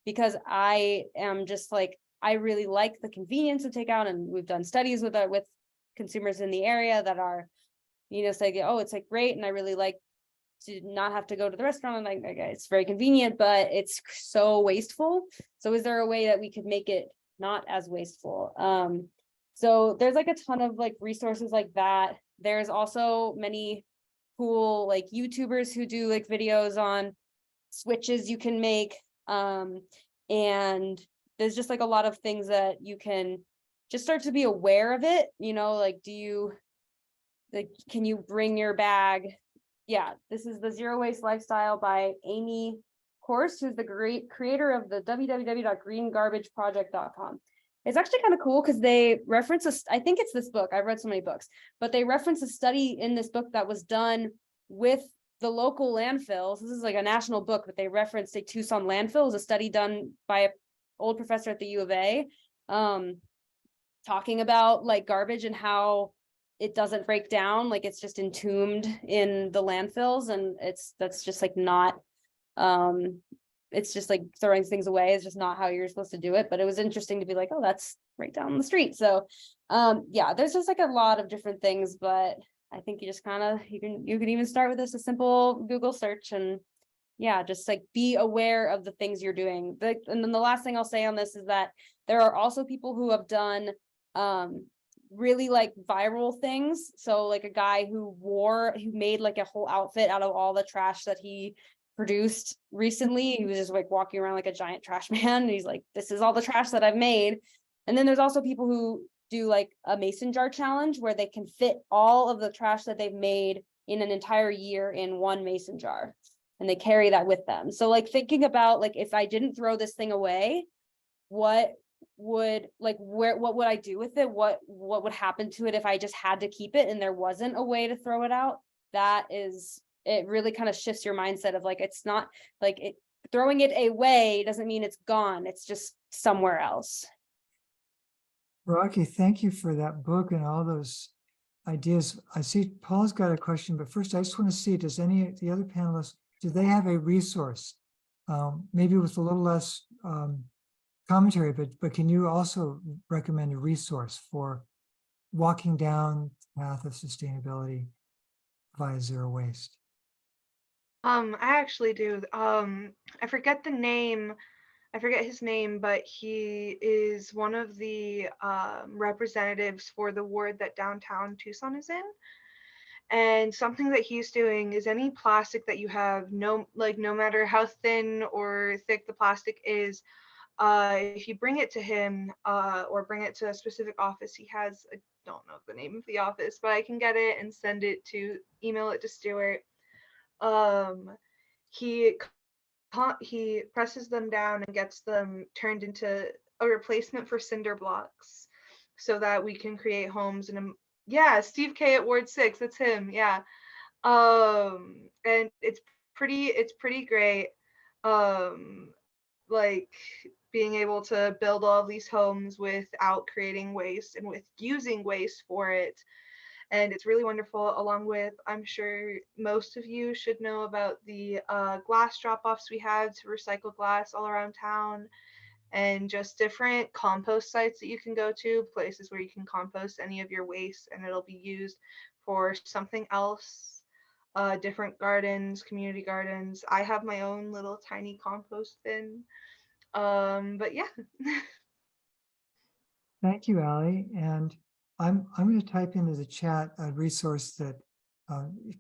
because I am just like, I really like the convenience of takeout, and we've done studies with consumers in the area that are, saying, oh, it's like great, and I really like to not have to go to the restaurant, and like it's very convenient, but it's so wasteful. So is there a way that we could make it not as wasteful? So there's like a ton of like resources like that. There's also many cool like YouTubers who do like videos on switches you can make, and there's just like a lot of things that you can just start to be aware of it, like, can you bring your bag? Yeah, this is the Zero Waste Lifestyle by Amy Korst, who's the great creator of the www.greengarbageproject.com. It's actually kind of cool because they reference I think it's this book. I've read so many books, but they reference a study in this book that was done with the local landfills, this is like a national book, but they referenced a Tucson landfill, it was a study done by an old professor at the U of A, talking about like garbage and how it doesn't break down, like it's just entombed in the landfills, and that's just like not, it's just like throwing things away is just not how you're supposed to do it. But it was interesting to be like, oh, that's right down the street. So yeah, there's just like a lot of different things, but I think you just kind of, you can even start with this, a simple Google search, and yeah, just like be aware of the things you're doing. And then the last thing I'll say on this is that there are also people who have done really like viral things. So like a guy who made like a whole outfit out of all the trash that he produced recently. He was just like walking around like a giant trash man, and he's like, this is all the trash that I've made. And then there's also people who do like a mason jar challenge where they can fit all of the trash that they've made in an entire year in one mason jar, and they carry that with them. So like thinking about like, if I didn't throw this thing away, what would I do with it? What would happen to it if I just had to keep it and there wasn't a way to throw it out? It really kind of shifts your mindset of like, it's not like throwing it away doesn't mean it's gone. It's just somewhere else. Rocky, thank you for that book and all those ideas. I see Paul's got a question, but first I just want to see, does any of the other panelists, do they have a resource? Maybe with a little less commentary, but can you also recommend a resource for walking down the path of sustainability via zero waste? I actually do. I forget his name, but he is one of the representatives for the ward that downtown Tucson is in. And something that he's doing is any plastic that you have, no matter how thin or thick the plastic is, if you bring it to him or bring it to a specific office, he has, I don't know the name of the office, but I can get it and email it to Stuart. He presses them down and gets them turned into a replacement for cinder blocks so that we can create homes Steve K at Ward 6, that's him. Yeah. And it's pretty great. Like being able to build all these homes without creating waste and with using waste for it. And it's really wonderful, along with, I'm sure most of you should know about the glass drop-offs we have to recycle glass all around town, and just different compost sites that you can go to, places where you can compost any of your waste and it'll be used for something else. Different gardens, community gardens. I have my own little tiny compost bin. But yeah. Thank you, Allie. And I'm going to type into the chat a resource that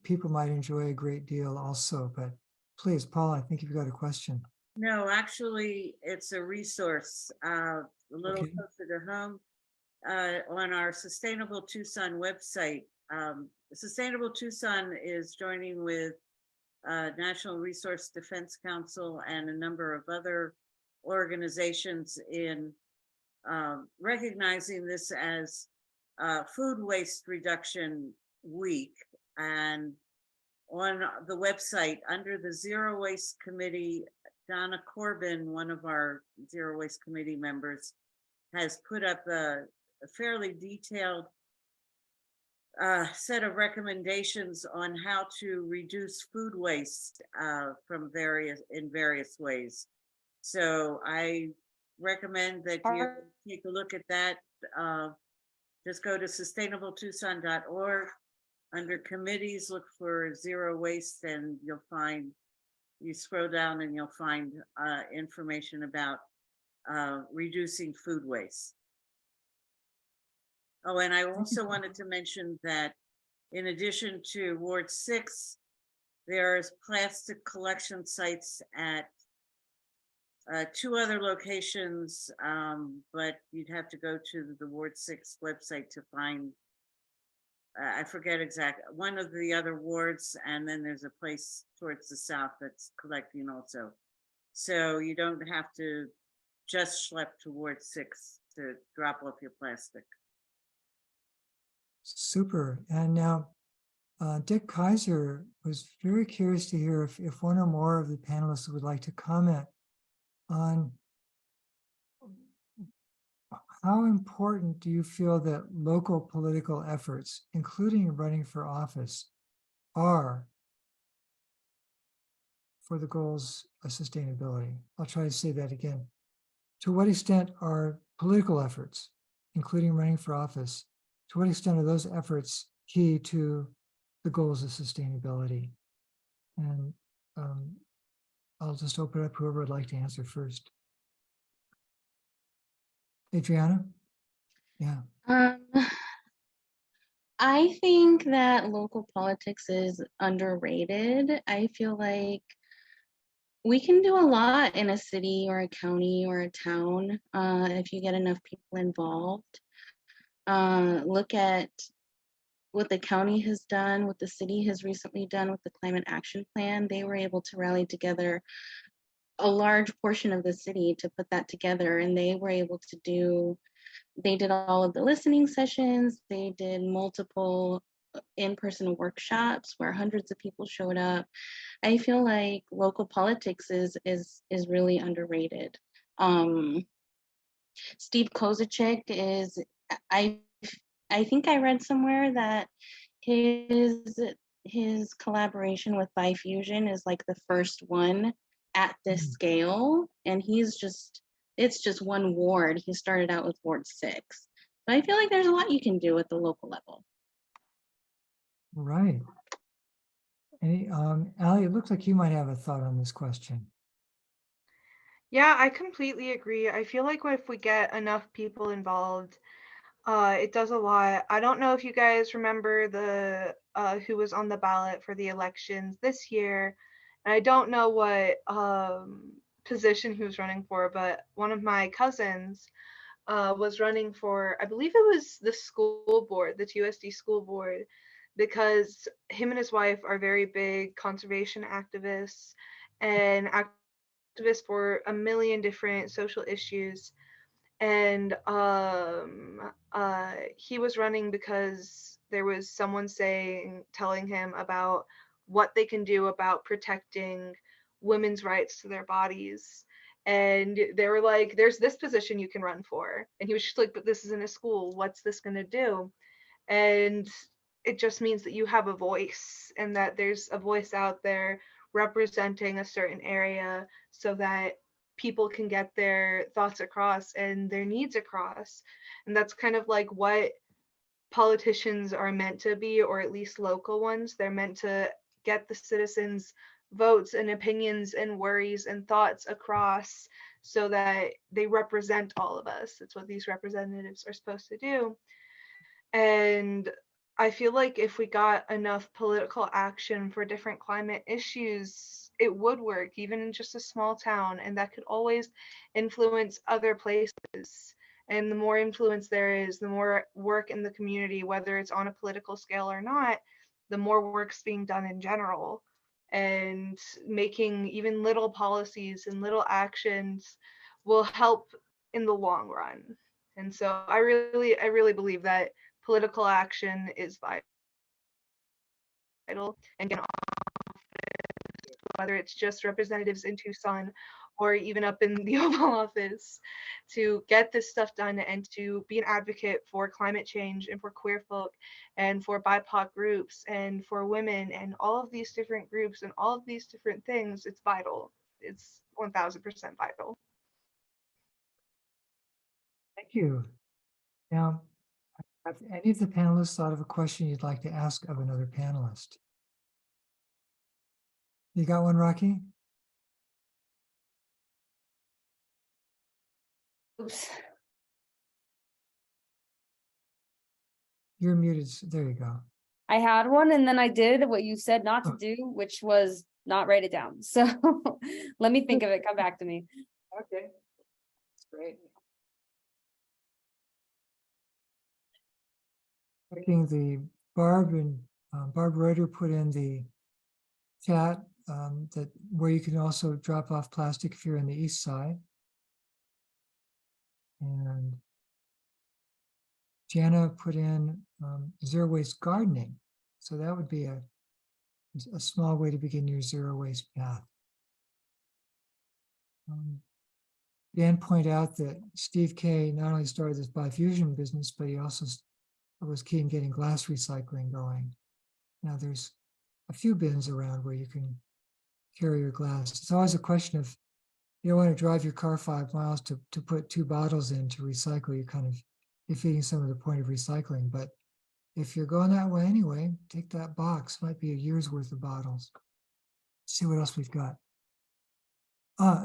people might enjoy a great deal also. But please, Paul, I think you've got a question. No, actually, it's a resource a little Okay. closer to home on our Sustainable Tucson website. Sustainable Tucson is joining with National Resource Defense Council and a number of other organizations in recognizing this as Food Waste Reduction Week. And on the website, under the Zero Waste Committee, Donna Corbin, one of our Zero Waste Committee members, has put up a fairly detailed set of recommendations on how to reduce food waste in various ways. So I recommend that you take a look at that. Just go to sustainabletucson.org. Under committees, look for zero waste, and you scroll down and you'll find information about reducing food waste. Oh, and I also wanted to mention that in addition to Ward 6, there's plastic collection sites at 2 other locations, but you'd have to go to the Ward 6 website to find, I forget exactly, one of the other wards, and then there's a place towards the south that's collecting also. So you don't have to just schlep to Ward 6 to drop off your plastic. Super. And now Dick Kaiser was very curious to hear if one or more of the panelists would like to comment on how important do you feel that local political efforts, including running for office, are for the goals of sustainability? I'll try to say that again. To what extent are political efforts, including running for office, to what extent are those efforts key to the goals of sustainability? And I'll just open up whoever would like to answer first. Adriana? Yeah. I think that local politics is underrated. I feel like we can do a lot in a city or a county or a town if you get enough people involved. Look at what the county has done, what the city has recently done with the climate action plan. They were able to rally together a large portion of the city to put that together, and they were able to do, they did all of the listening sessions, they did multiple in-person workshops where hundreds of people showed up. I feel like local politics is really underrated. Steve Kozaczek is, I think I read somewhere that his collaboration with Bifusion is like the first one at this scale, and it's just one ward. He started out with Ward 6. So I feel like there's a lot you can do at the local level. Right. Any, Allie, it looks like you might have a thought on this question. Yeah, I completely agree. I feel like if we get enough people involved, it does a lot. I don't know if you guys remember the who was on the ballot for the elections this year, and I don't know what position he was running for, but one of my cousins was running for, I believe it was the school board, the TUSD school board, because him and his wife are very big conservation activists and activists for a million different social issues. And he was running because there was someone telling him about what they can do about protecting women's rights to their bodies. And they were like, there's this position you can run for. And he was just like, but this is in a school. What's this going to do? And it just means that you have a voice, and that there's a voice out there representing a certain area so that people can get their thoughts across and their needs across. And that's kind of like what politicians are meant to be, or at least local ones. They're meant to get the citizens' votes and opinions and worries and thoughts across so that they represent all of us. That's what these representatives are supposed to do. And I feel like if we got enough political action for different climate issues, it would work, even in just a small town, and that could always influence other places. And the more influence there is, the more work in the community, whether it's on a political scale or not, the more work's being done in general. And making even little policies and little actions will help in the long run. And so I really believe that political action is vital, and get whether it's just representatives in Tucson or even up in the Oval Office, to get this stuff done and to be an advocate for climate change and for queer folk and for BIPOC groups and for women and all of these different groups and all of these different things. It's vital. It's 1000% vital. Thank you. Now, have any of the panelists thought of a question you'd like to ask of another panelist? You got one, Rocky? Oops. You're muted. There you go. I had one and then I did what you said not to Oh. do, which was not write it down. So let me think of it. Come back to me. Okay. That's great. Checking the Barb and Barb Reuter put in the chat that where you can also drop off plastic if you're in the east side. And Jana put in zero waste gardening So that would be a small way to begin your zero waste path. Dan pointed out that Steve Kay not only started this bifusion business, but he also was key in getting glass recycling going. Now there's a few bins around where you can carry your glass. It's always a question of, you don't want to drive your car 5 miles to put 2 bottles in to recycle. You're kind of defeating some of the point of recycling. But if you're going that way anyway, take that box. Might be a year's worth of bottles. Let's see what else we've got.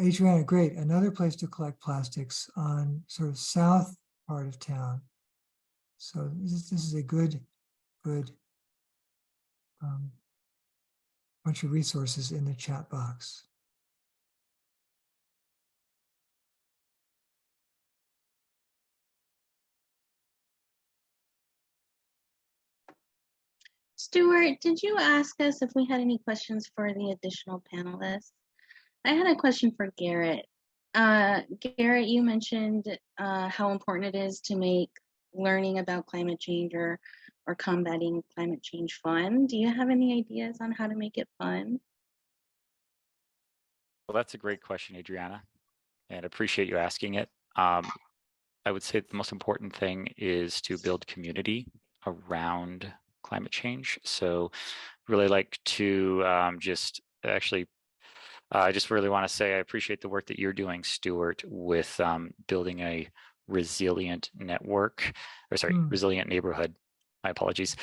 Adriana, great. Another place to collect plastics on sort of south part of town. So this is a good bunch of resources in the chat box. Stuart, did you ask us if we had any questions for the additional panelists? I had a question for Garrett. Garrett, you mentioned how important it is to make learning about climate change or combating climate change fun. Do you have any ideas on how to make it fun? Well, that's a great question, Adriana, and appreciate you asking it. I would say the most important thing is to build community around climate change. So really like to I just really want to say I appreciate the work that you're doing, Stuart, with building a resilient network, or sorry, resilient neighborhood. My apologies.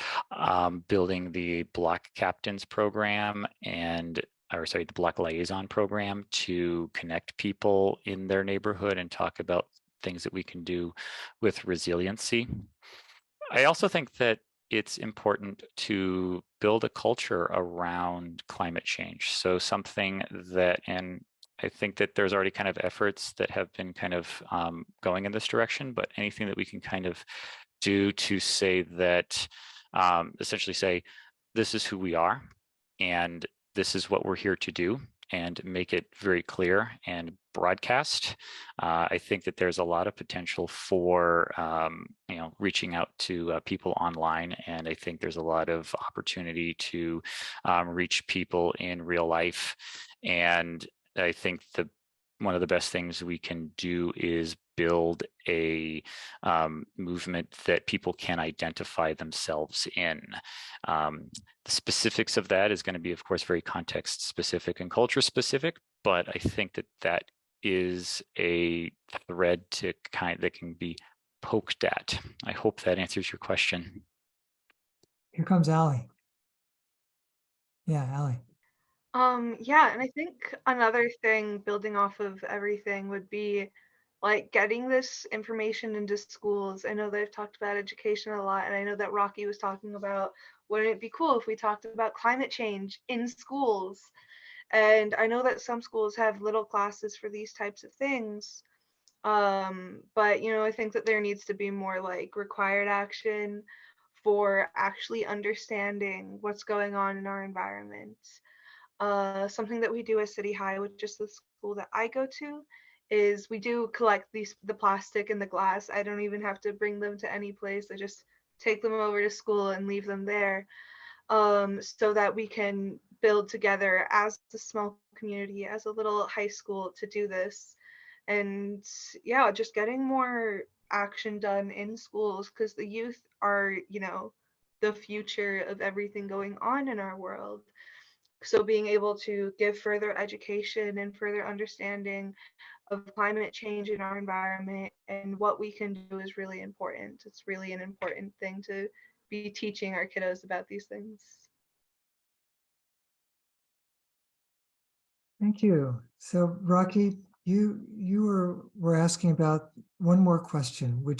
Building the Block Captains program the Block Liaison program to connect people in their neighborhood and talk about things that we can do with resiliency. I also think that it's important to build a culture around climate change. So something that, and I think that there's already kind of efforts that have been kind of going in this direction, but anything that we can kind of do to say that, essentially say, this is who we are, and this is what we're here to do, and make it very clear and broadcast. I think that there's a lot of potential for reaching out to people online, and I think there's a lot of opportunity to reach people in real life. And I think one of the best things we can do is build a movement that people can identify themselves in. The specifics of that is going to be, of course, very context specific and culture specific, but I think that is a thread that can be poked at. I hope that answers your question. Here comes Allie. Yeah, Allie. Yeah, and I think another thing building off of everything would be like getting this information into schools. I know they've talked about education a lot, and I know that Rocky was talking about, wouldn't it be cool if we talked about climate change in schools? And I know that some schools have little classes for these types of things. But I think that there needs to be more like required action for actually understanding what's going on in our environment. Something that we do at City High, which is the school that I go to, is we do collect the plastic and the glass. I don't even have to bring them to any place. I just take them over to school and leave them there, so that we can build together as a small community, as a little high school, to do this. And yeah, just getting more action done in schools, because the youth are, the future of everything going on in our world. So being able to give further education and further understanding of climate change in our environment and what we can do is really important. It's really an important thing to be teaching our kiddos about these things. Thank you. So Rocky, you were asking about one more question. Or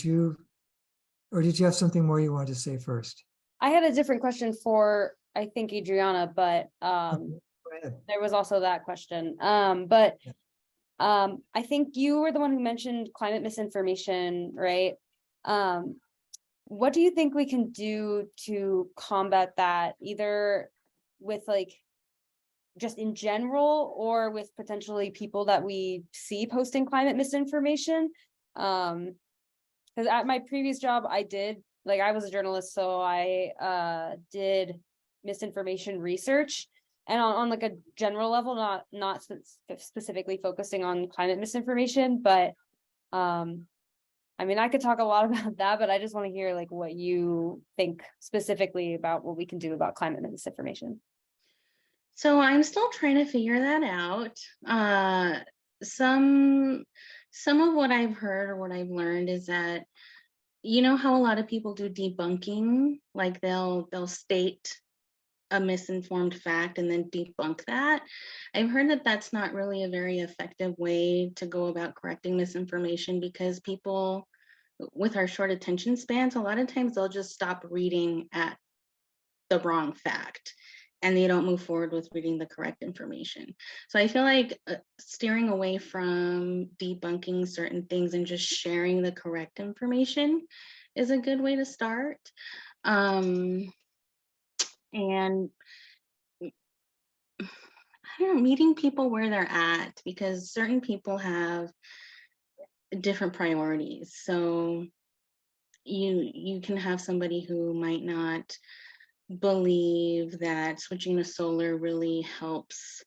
did you have something more you wanted to say first? I had a different question for, I think, Adriana, but Go ahead. there was also that question. I think you were the one who mentioned climate misinformation, right? What do you think we can do to combat that, either with just in general, or with potentially people that we see posting climate misinformation? Because at my previous job, I was a journalist, so I did misinformation research. And on like a general level, not specifically focusing on climate misinformation, but I mean, I could talk a lot about that, but I just want to hear like what you think specifically about what we can do about climate misinformation. So I'm still trying to figure that out. Some of what I've heard or what I've learned is that, you know how a lot of people do debunking, like they'll state a misinformed fact and then debunk that. I've heard that that's not really a very effective way to go about correcting misinformation, because people with our short attention spans, a lot of times they'll just stop reading at the wrong fact and they don't move forward with reading the correct information. So I feel like steering away from debunking certain things and just sharing the correct information is a good way to start. And I don't know, meeting people where they're at, because certain people have different priorities. So you can have somebody who might not believe that switching to solar really helps,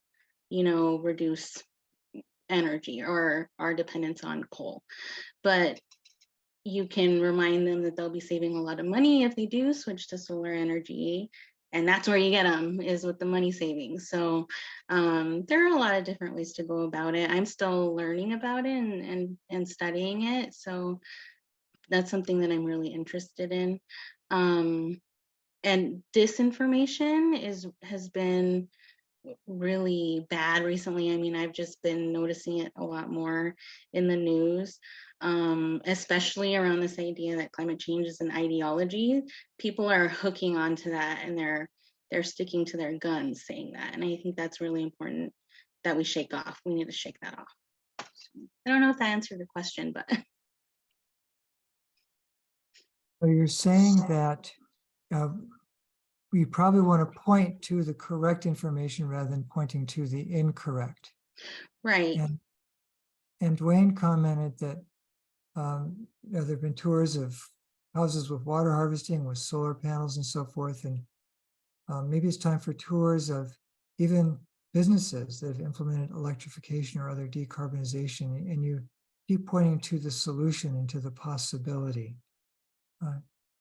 reduce energy or our dependence on coal. But you can remind them that they'll be saving a lot of money if they do switch to solar energy. And that's where you get them, is with the money savings. So there are a lot of different ways to go about it. I'm still learning about it and studying it. So that's something that I'm really interested in. And disinformation has been really bad recently. I mean, I've just been noticing it a lot more in the news, especially around this idea that climate change is an ideology. People are hooking onto that and they're sticking to their guns saying that. And I think that's really important that we shake off. We need to shake that off. So, I don't know if that answered the question, but. So you're saying that we probably want to point to the correct information rather than pointing to the incorrect. Right. And Dwayne commented that there have been tours of houses with water harvesting, with solar panels and so forth. And maybe it's time for tours of even businesses that have implemented electrification or other decarbonization. And you keep pointing to the solution and to the possibility.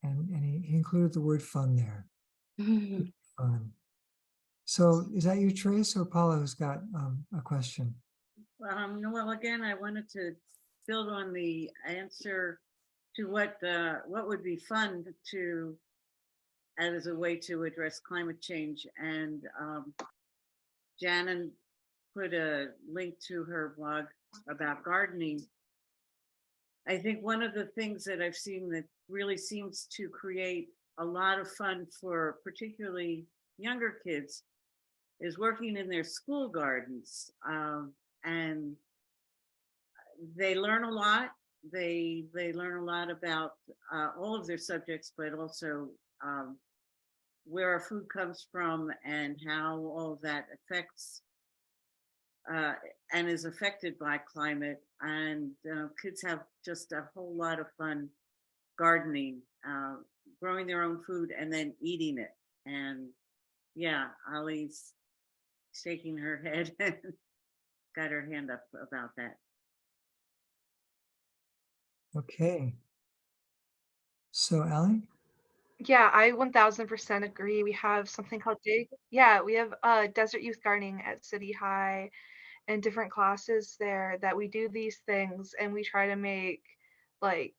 And he included the word fun there. Mm-hmm. Fun. So is that you, Trace, or Paula who's got a question? Well, again, I wanted to build on the answer to what would be fun to as a way to address climate change. And Janan put a link to her blog about gardening. I think one of the things that I've seen that really seems to create a lot of fun for particularly younger kids is working in their school gardens. And they learn a lot. They learn a lot about all of their subjects, but also where our food comes from and how all of that affects and is affected by climate. And kids have just a whole lot of fun gardening, growing their own food and then eating it. And yeah, Ollie's shaking her head and got her hand up about that. Okay. So Allie? Yeah, I 1000% agree. We have something called we have Desert Youth Gardening at City High and different classes there that we do these things, and we try to make like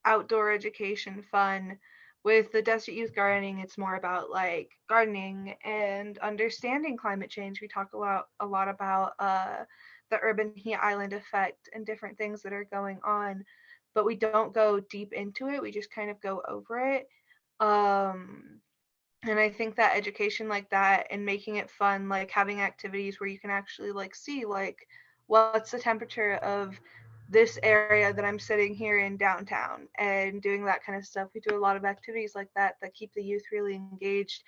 outdoor education fun. With the Desert Youth Gardening, it's more about like gardening and understanding climate change. We talk a lot about the urban heat island effect and different things that are going on, but we don't go deep into it. We just kind of go over it. And I think that education like that and making it fun, like having activities where you can actually like see like what's the temperature of this area that I'm sitting here in downtown, and doing that kind of stuff. We do a lot of activities like that keep the youth really engaged,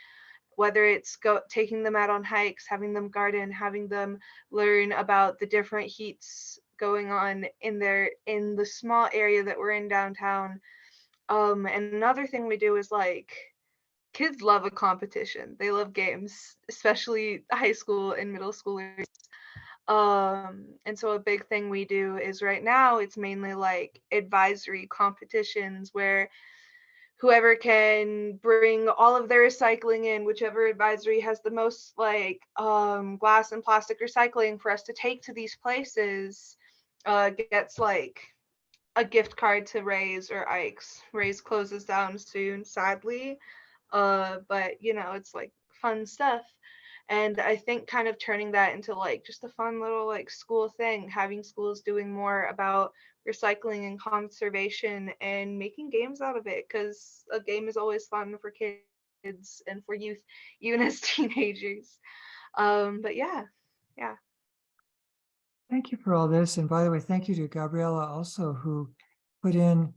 whether it's taking them out on hikes, having them garden, having them learn about the different heats going on in the small area that we're in downtown. And another thing we do is like kids love a competition. They love games, especially high school and middle schoolers. And so a big thing we do is right now it's mainly like advisory competitions where whoever can bring all of their recycling in, whichever advisory has the most like glass and plastic recycling for us to take to these places, gets like a gift card to Ray's or Ike's. Ray's closes down soon, sadly. But you know, it's like fun stuff. And I think kind of turning that into like just a fun little like school thing, having schools doing more about recycling and conservation and making games out of it, because a game is always fun for kids and for youth, even as teenagers. But yeah, yeah. Thank you for all this. And by the way, thank you to Gabriella also, who put in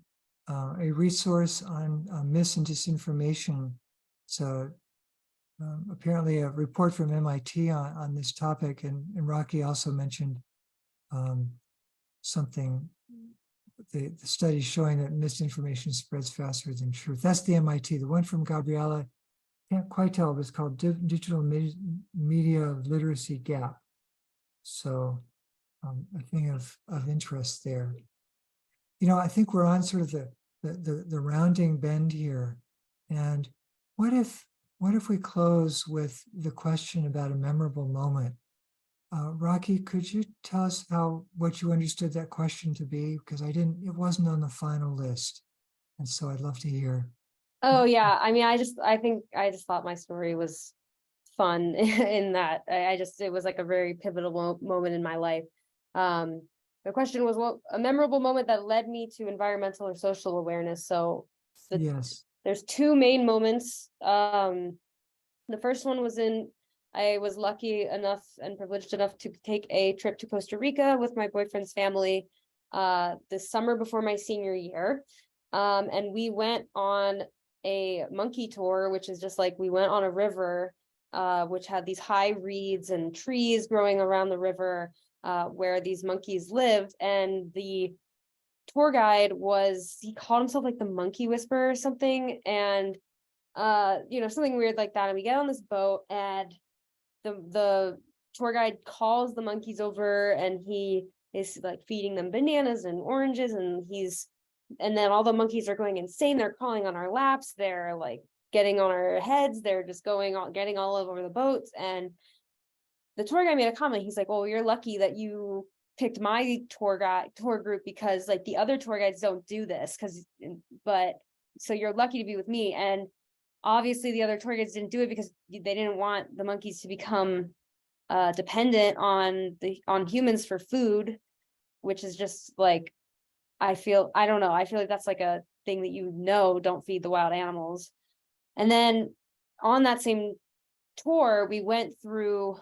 a resource on mis and disinformation. So apparently a report from MIT on this topic. And Rocky also mentioned something, the study showing that misinformation spreads faster than truth. That's the MIT. The one from Gabriella, can't quite tell, but it's called Digital Media Literacy Gap. So a thing of interest there. You know, I think we're on sort of the rounding bend here. And what if we close with the question about a memorable moment? Rocky, could you tell us what you understood that question to be? Because it wasn't on the final list. And so I'd love to hear. Oh yeah, I mean, I think I just thought my story was fun in that it was like a very pivotal moment in my life. The question was, what a memorable moment that led me to environmental or social awareness. So Yes. there's two main moments. The first one was I was lucky enough and privileged enough to take a trip to Costa Rica with my boyfriend's family this summer before my senior year. And we went on a monkey tour, which is just like we went on a river, which had these high reeds and trees growing around the river where these monkeys lived. And the tour guide he called himself like the monkey whisperer or something. And, something weird like that. And we get on this boat and the tour guide calls the monkeys over and he is like feeding them bananas and oranges and then all the monkeys are going insane. They're crawling on our laps. They're like getting on our heads. They're just getting all over the boats. And the tour guide made a comment. He's like, well, you're lucky that you picked my tour group because like the other tour guides don't do this but so you're lucky to be with me. And obviously the other tour guides didn't do it because they didn't want the monkeys to become dependent on humans for food, which is just like, I don't know. I feel like that's like a thing that don't feed the wild animals. And then on that same tour, we went through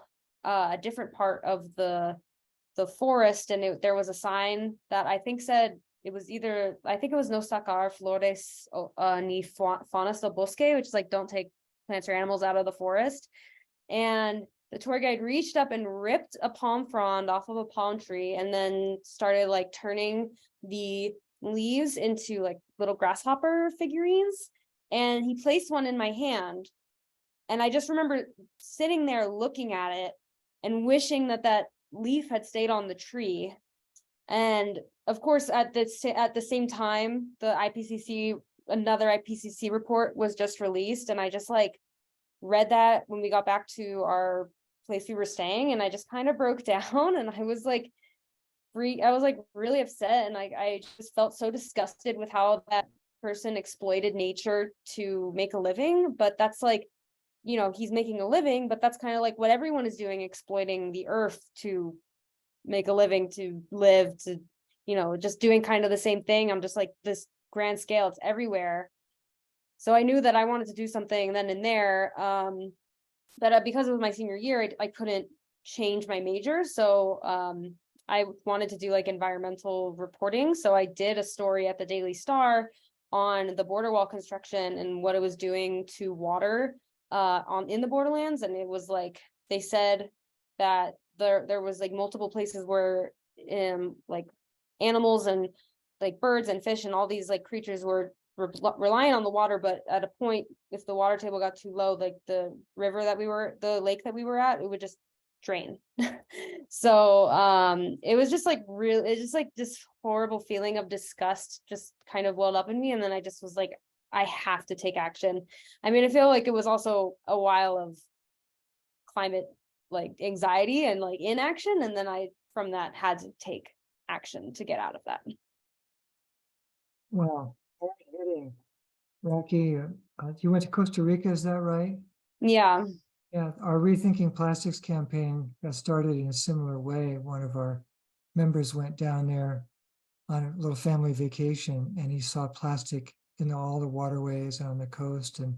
a different part of the forest, and there was a sign that I think said it was no sacar flores ni faunas del bosque, which is like don't take plants or animals out of the forest. And the tour guide reached up and ripped a palm frond off of a palm tree and then started like turning the leaves into like little grasshopper figurines. And he placed one in my hand. And I just remember sitting there looking at it and wishing that leaf had stayed on the tree. And of course, at the same time, another IPCC report was just released. And I just like read that when we got back to our place we were staying, and I just kind of broke down, and I was like really upset. And I just felt so disgusted with how that person exploited nature to make a living. But that's like, he's making a living, but that's kind of like what everyone is doing, exploiting the earth to make a living, to live, to, just doing kind of the same thing. I'm just like this grand scale, it's everywhere. So I knew that I wanted to do something then and there. But because it was my senior year, I couldn't change my major. So I wanted to do like environmental reporting. So I did a story at the Daily Star on the border wall construction and what it was doing to water in the borderlands. And it was like, they said that there was like multiple places where like animals and like birds and fish and all these like creatures were relying on the water, but at a point, if the water table got too low, like the lake that we were at, it would just drain. So it was just like it's just like this horrible feeling of disgust just kind of welled up in me, and then I just was like, I have to take action. I mean, I feel like it was also a while of climate like anxiety and like inaction, and then I from that had to take action to get out of that. Wow, hard hitting. Rocky, you went to Costa Rica, is that right? Yeah. Yeah, our Rethinking Plastics campaign got started in a similar way. One of our members went down there on a little family vacation, and he saw plastic in all the waterways and on the coast, and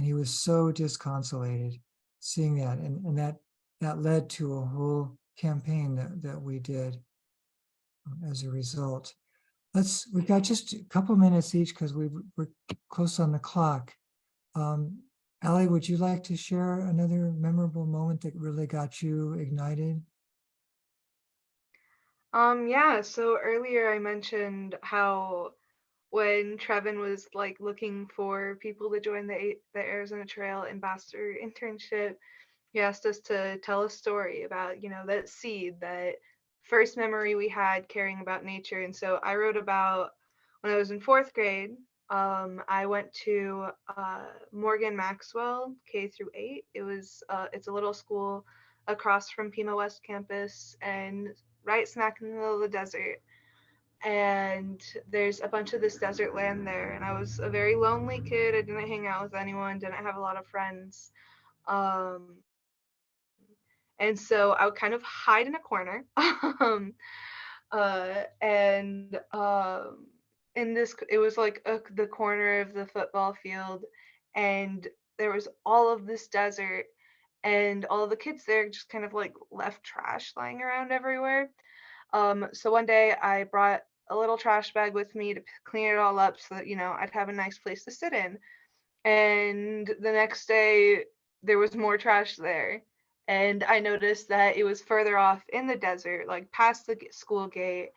he was so disconsolated seeing that, and that led to a whole campaign that we did as a result. We've got just a couple minutes each because we're close on the clock. Allie, would you like to share another memorable moment that really got you ignited? Yeah, so earlier I mentioned how when Trevin was like looking for people to join the Arizona Trail Ambassador internship, he asked us to tell a story about, that seed, that first memory we had caring about nature. And so I wrote about when I was in fourth grade. I went to Morgan Maxwell K-8. It's a little school across from Pima West campus and right smack in the middle of the desert. And there's a bunch of this desert land there. And I was a very lonely kid. I didn't hang out with anyone, didn't have a lot of friends. And so I would kind of hide in a corner. And it was like the corner of the football field, and there was all of this desert, and all of the kids there just kind of like left trash lying around everywhere. So one day I brought a little trash bag with me to clean it all up so that, I'd have a nice place to sit in. And the next day there was more trash there. And I noticed that it was further off in the desert, like past the school gate.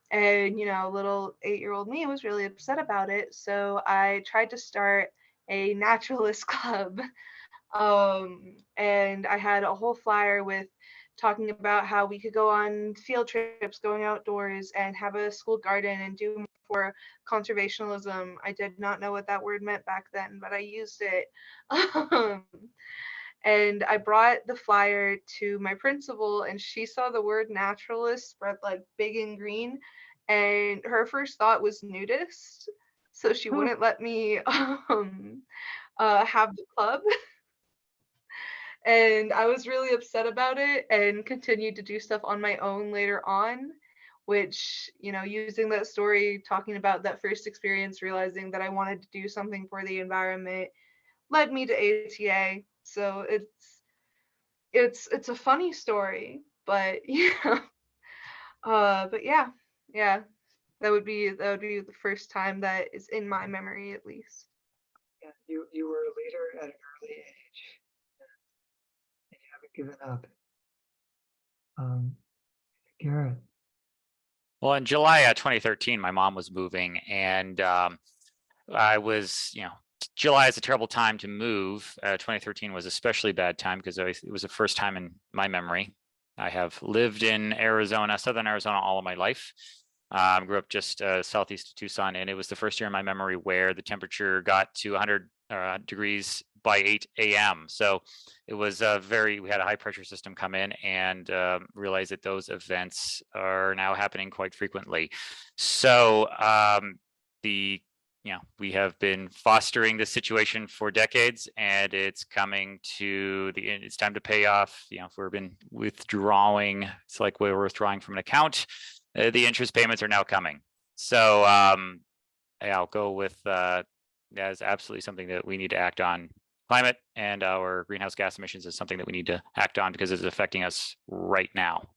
And, little 8-year-old me was really upset about it. So I tried to start a naturalist club. And I had a whole flyer with talking about how we could go on field trips, going outdoors, and have a school garden and do more conservationism. I did not know what that word meant back then, but I used it. And I brought the flyer to my principal, and she saw the word naturalist spread like big and green, and her first thought was nudist. So she wouldn't let me have the club. And I was really upset about it and continued to do stuff on my own later on, which, using that story, talking about that first experience, realizing that I wanted to do something for the environment led me to ATA. So it's a funny story, but but yeah, that would be the first time that is in my memory, at least. Yeah, you were a leader at an early age, and you haven't given up. Garrett. Well, in July 2013, my mom was moving, and I was, July is a terrible time to move. 2013 was especially bad time because it was the first time in my memory. I have lived in Arizona, Southern Arizona, all of my life. Grew up just southeast of Tucson, and it was the first year in my memory where the temperature got to 100 degrees by 8 a.m. So it was we had a high pressure system come in, and realized that those events are now happening quite frequently. So we have been fostering this situation for decades, and it's coming to the end. It's time to pay off. If we've been withdrawing, it's like we're withdrawing from an account. The interest payments are now coming. So I'll go with as absolutely something that we need to act on. Climate and our greenhouse gas emissions is something that we need to act on because it's affecting us right now.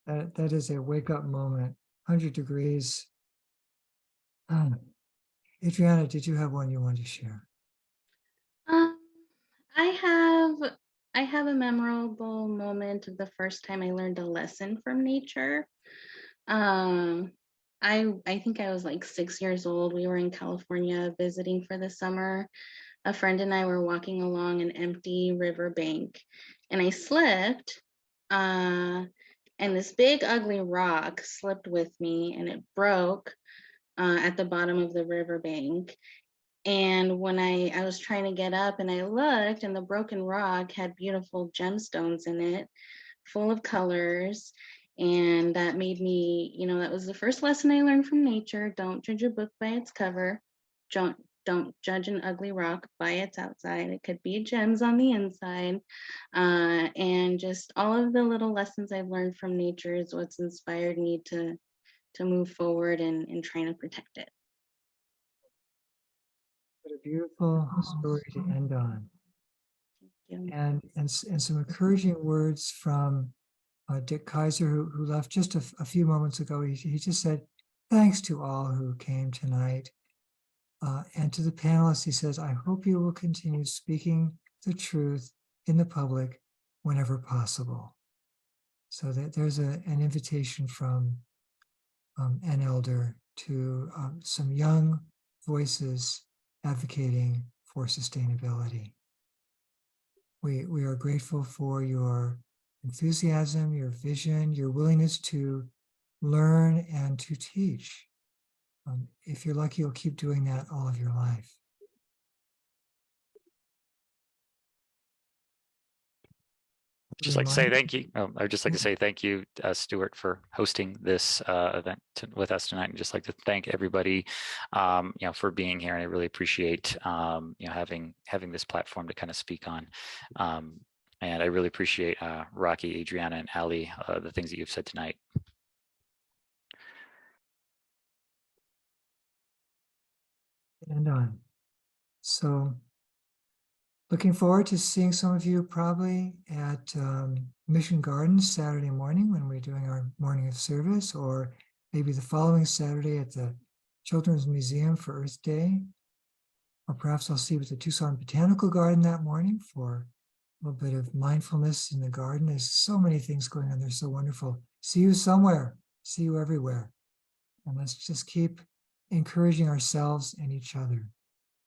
That is a wake up moment. 100 degrees. Adriana, did you have one you wanted to share? I have a memorable moment of the first time I learned a lesson from nature. I think I was like 6 years old. We were in California visiting for the summer. A friend and I were walking along an empty riverbank, and I slipped. And this big ugly rock slipped with me, and it broke at the bottom of the riverbank. And when I was trying to get up and I looked, and the broken rock had beautiful gemstones in it, full of colors. And that made me, that was the first lesson I learned from nature. Don't judge a book by its cover. Don't judge an ugly rock by its outside. It could be gems on the inside. And just all of the little lessons I've learned from nature is what's inspired me to move forward and trying to protect it. What a beautiful story to end on. Thank you. And some encouraging words from Dick Kaiser, who left just a few moments ago. He just said, thanks to all who came tonight. And to the panelists, he says, I hope you will continue speaking the truth in the public whenever possible. So that there's an invitation from an elder to some young voices advocating for sustainability. We are grateful for your enthusiasm, your vision, your willingness to learn and to teach. If you're lucky, you'll keep doing that all of your life. Just like to say thank you. I would just like to say thank you, Stuart, for hosting this event with us tonight, and just like to thank everybody, for being here. And I really appreciate, having this platform to kind of speak on. And I really appreciate Rocky, Adriana, and Ali, the things that you've said tonight. And on. So, looking forward to seeing some of you probably at Mission Gardens Saturday morning when we're doing our morning of service, or maybe the following Saturday at the Children's Museum for Earth Day. Or perhaps I'll see you at the Tucson Botanical Garden that morning for a little bit of mindfulness in the garden. There's so many things going on. They're so wonderful. See you somewhere. See you everywhere. And let's just keep encouraging ourselves and each other.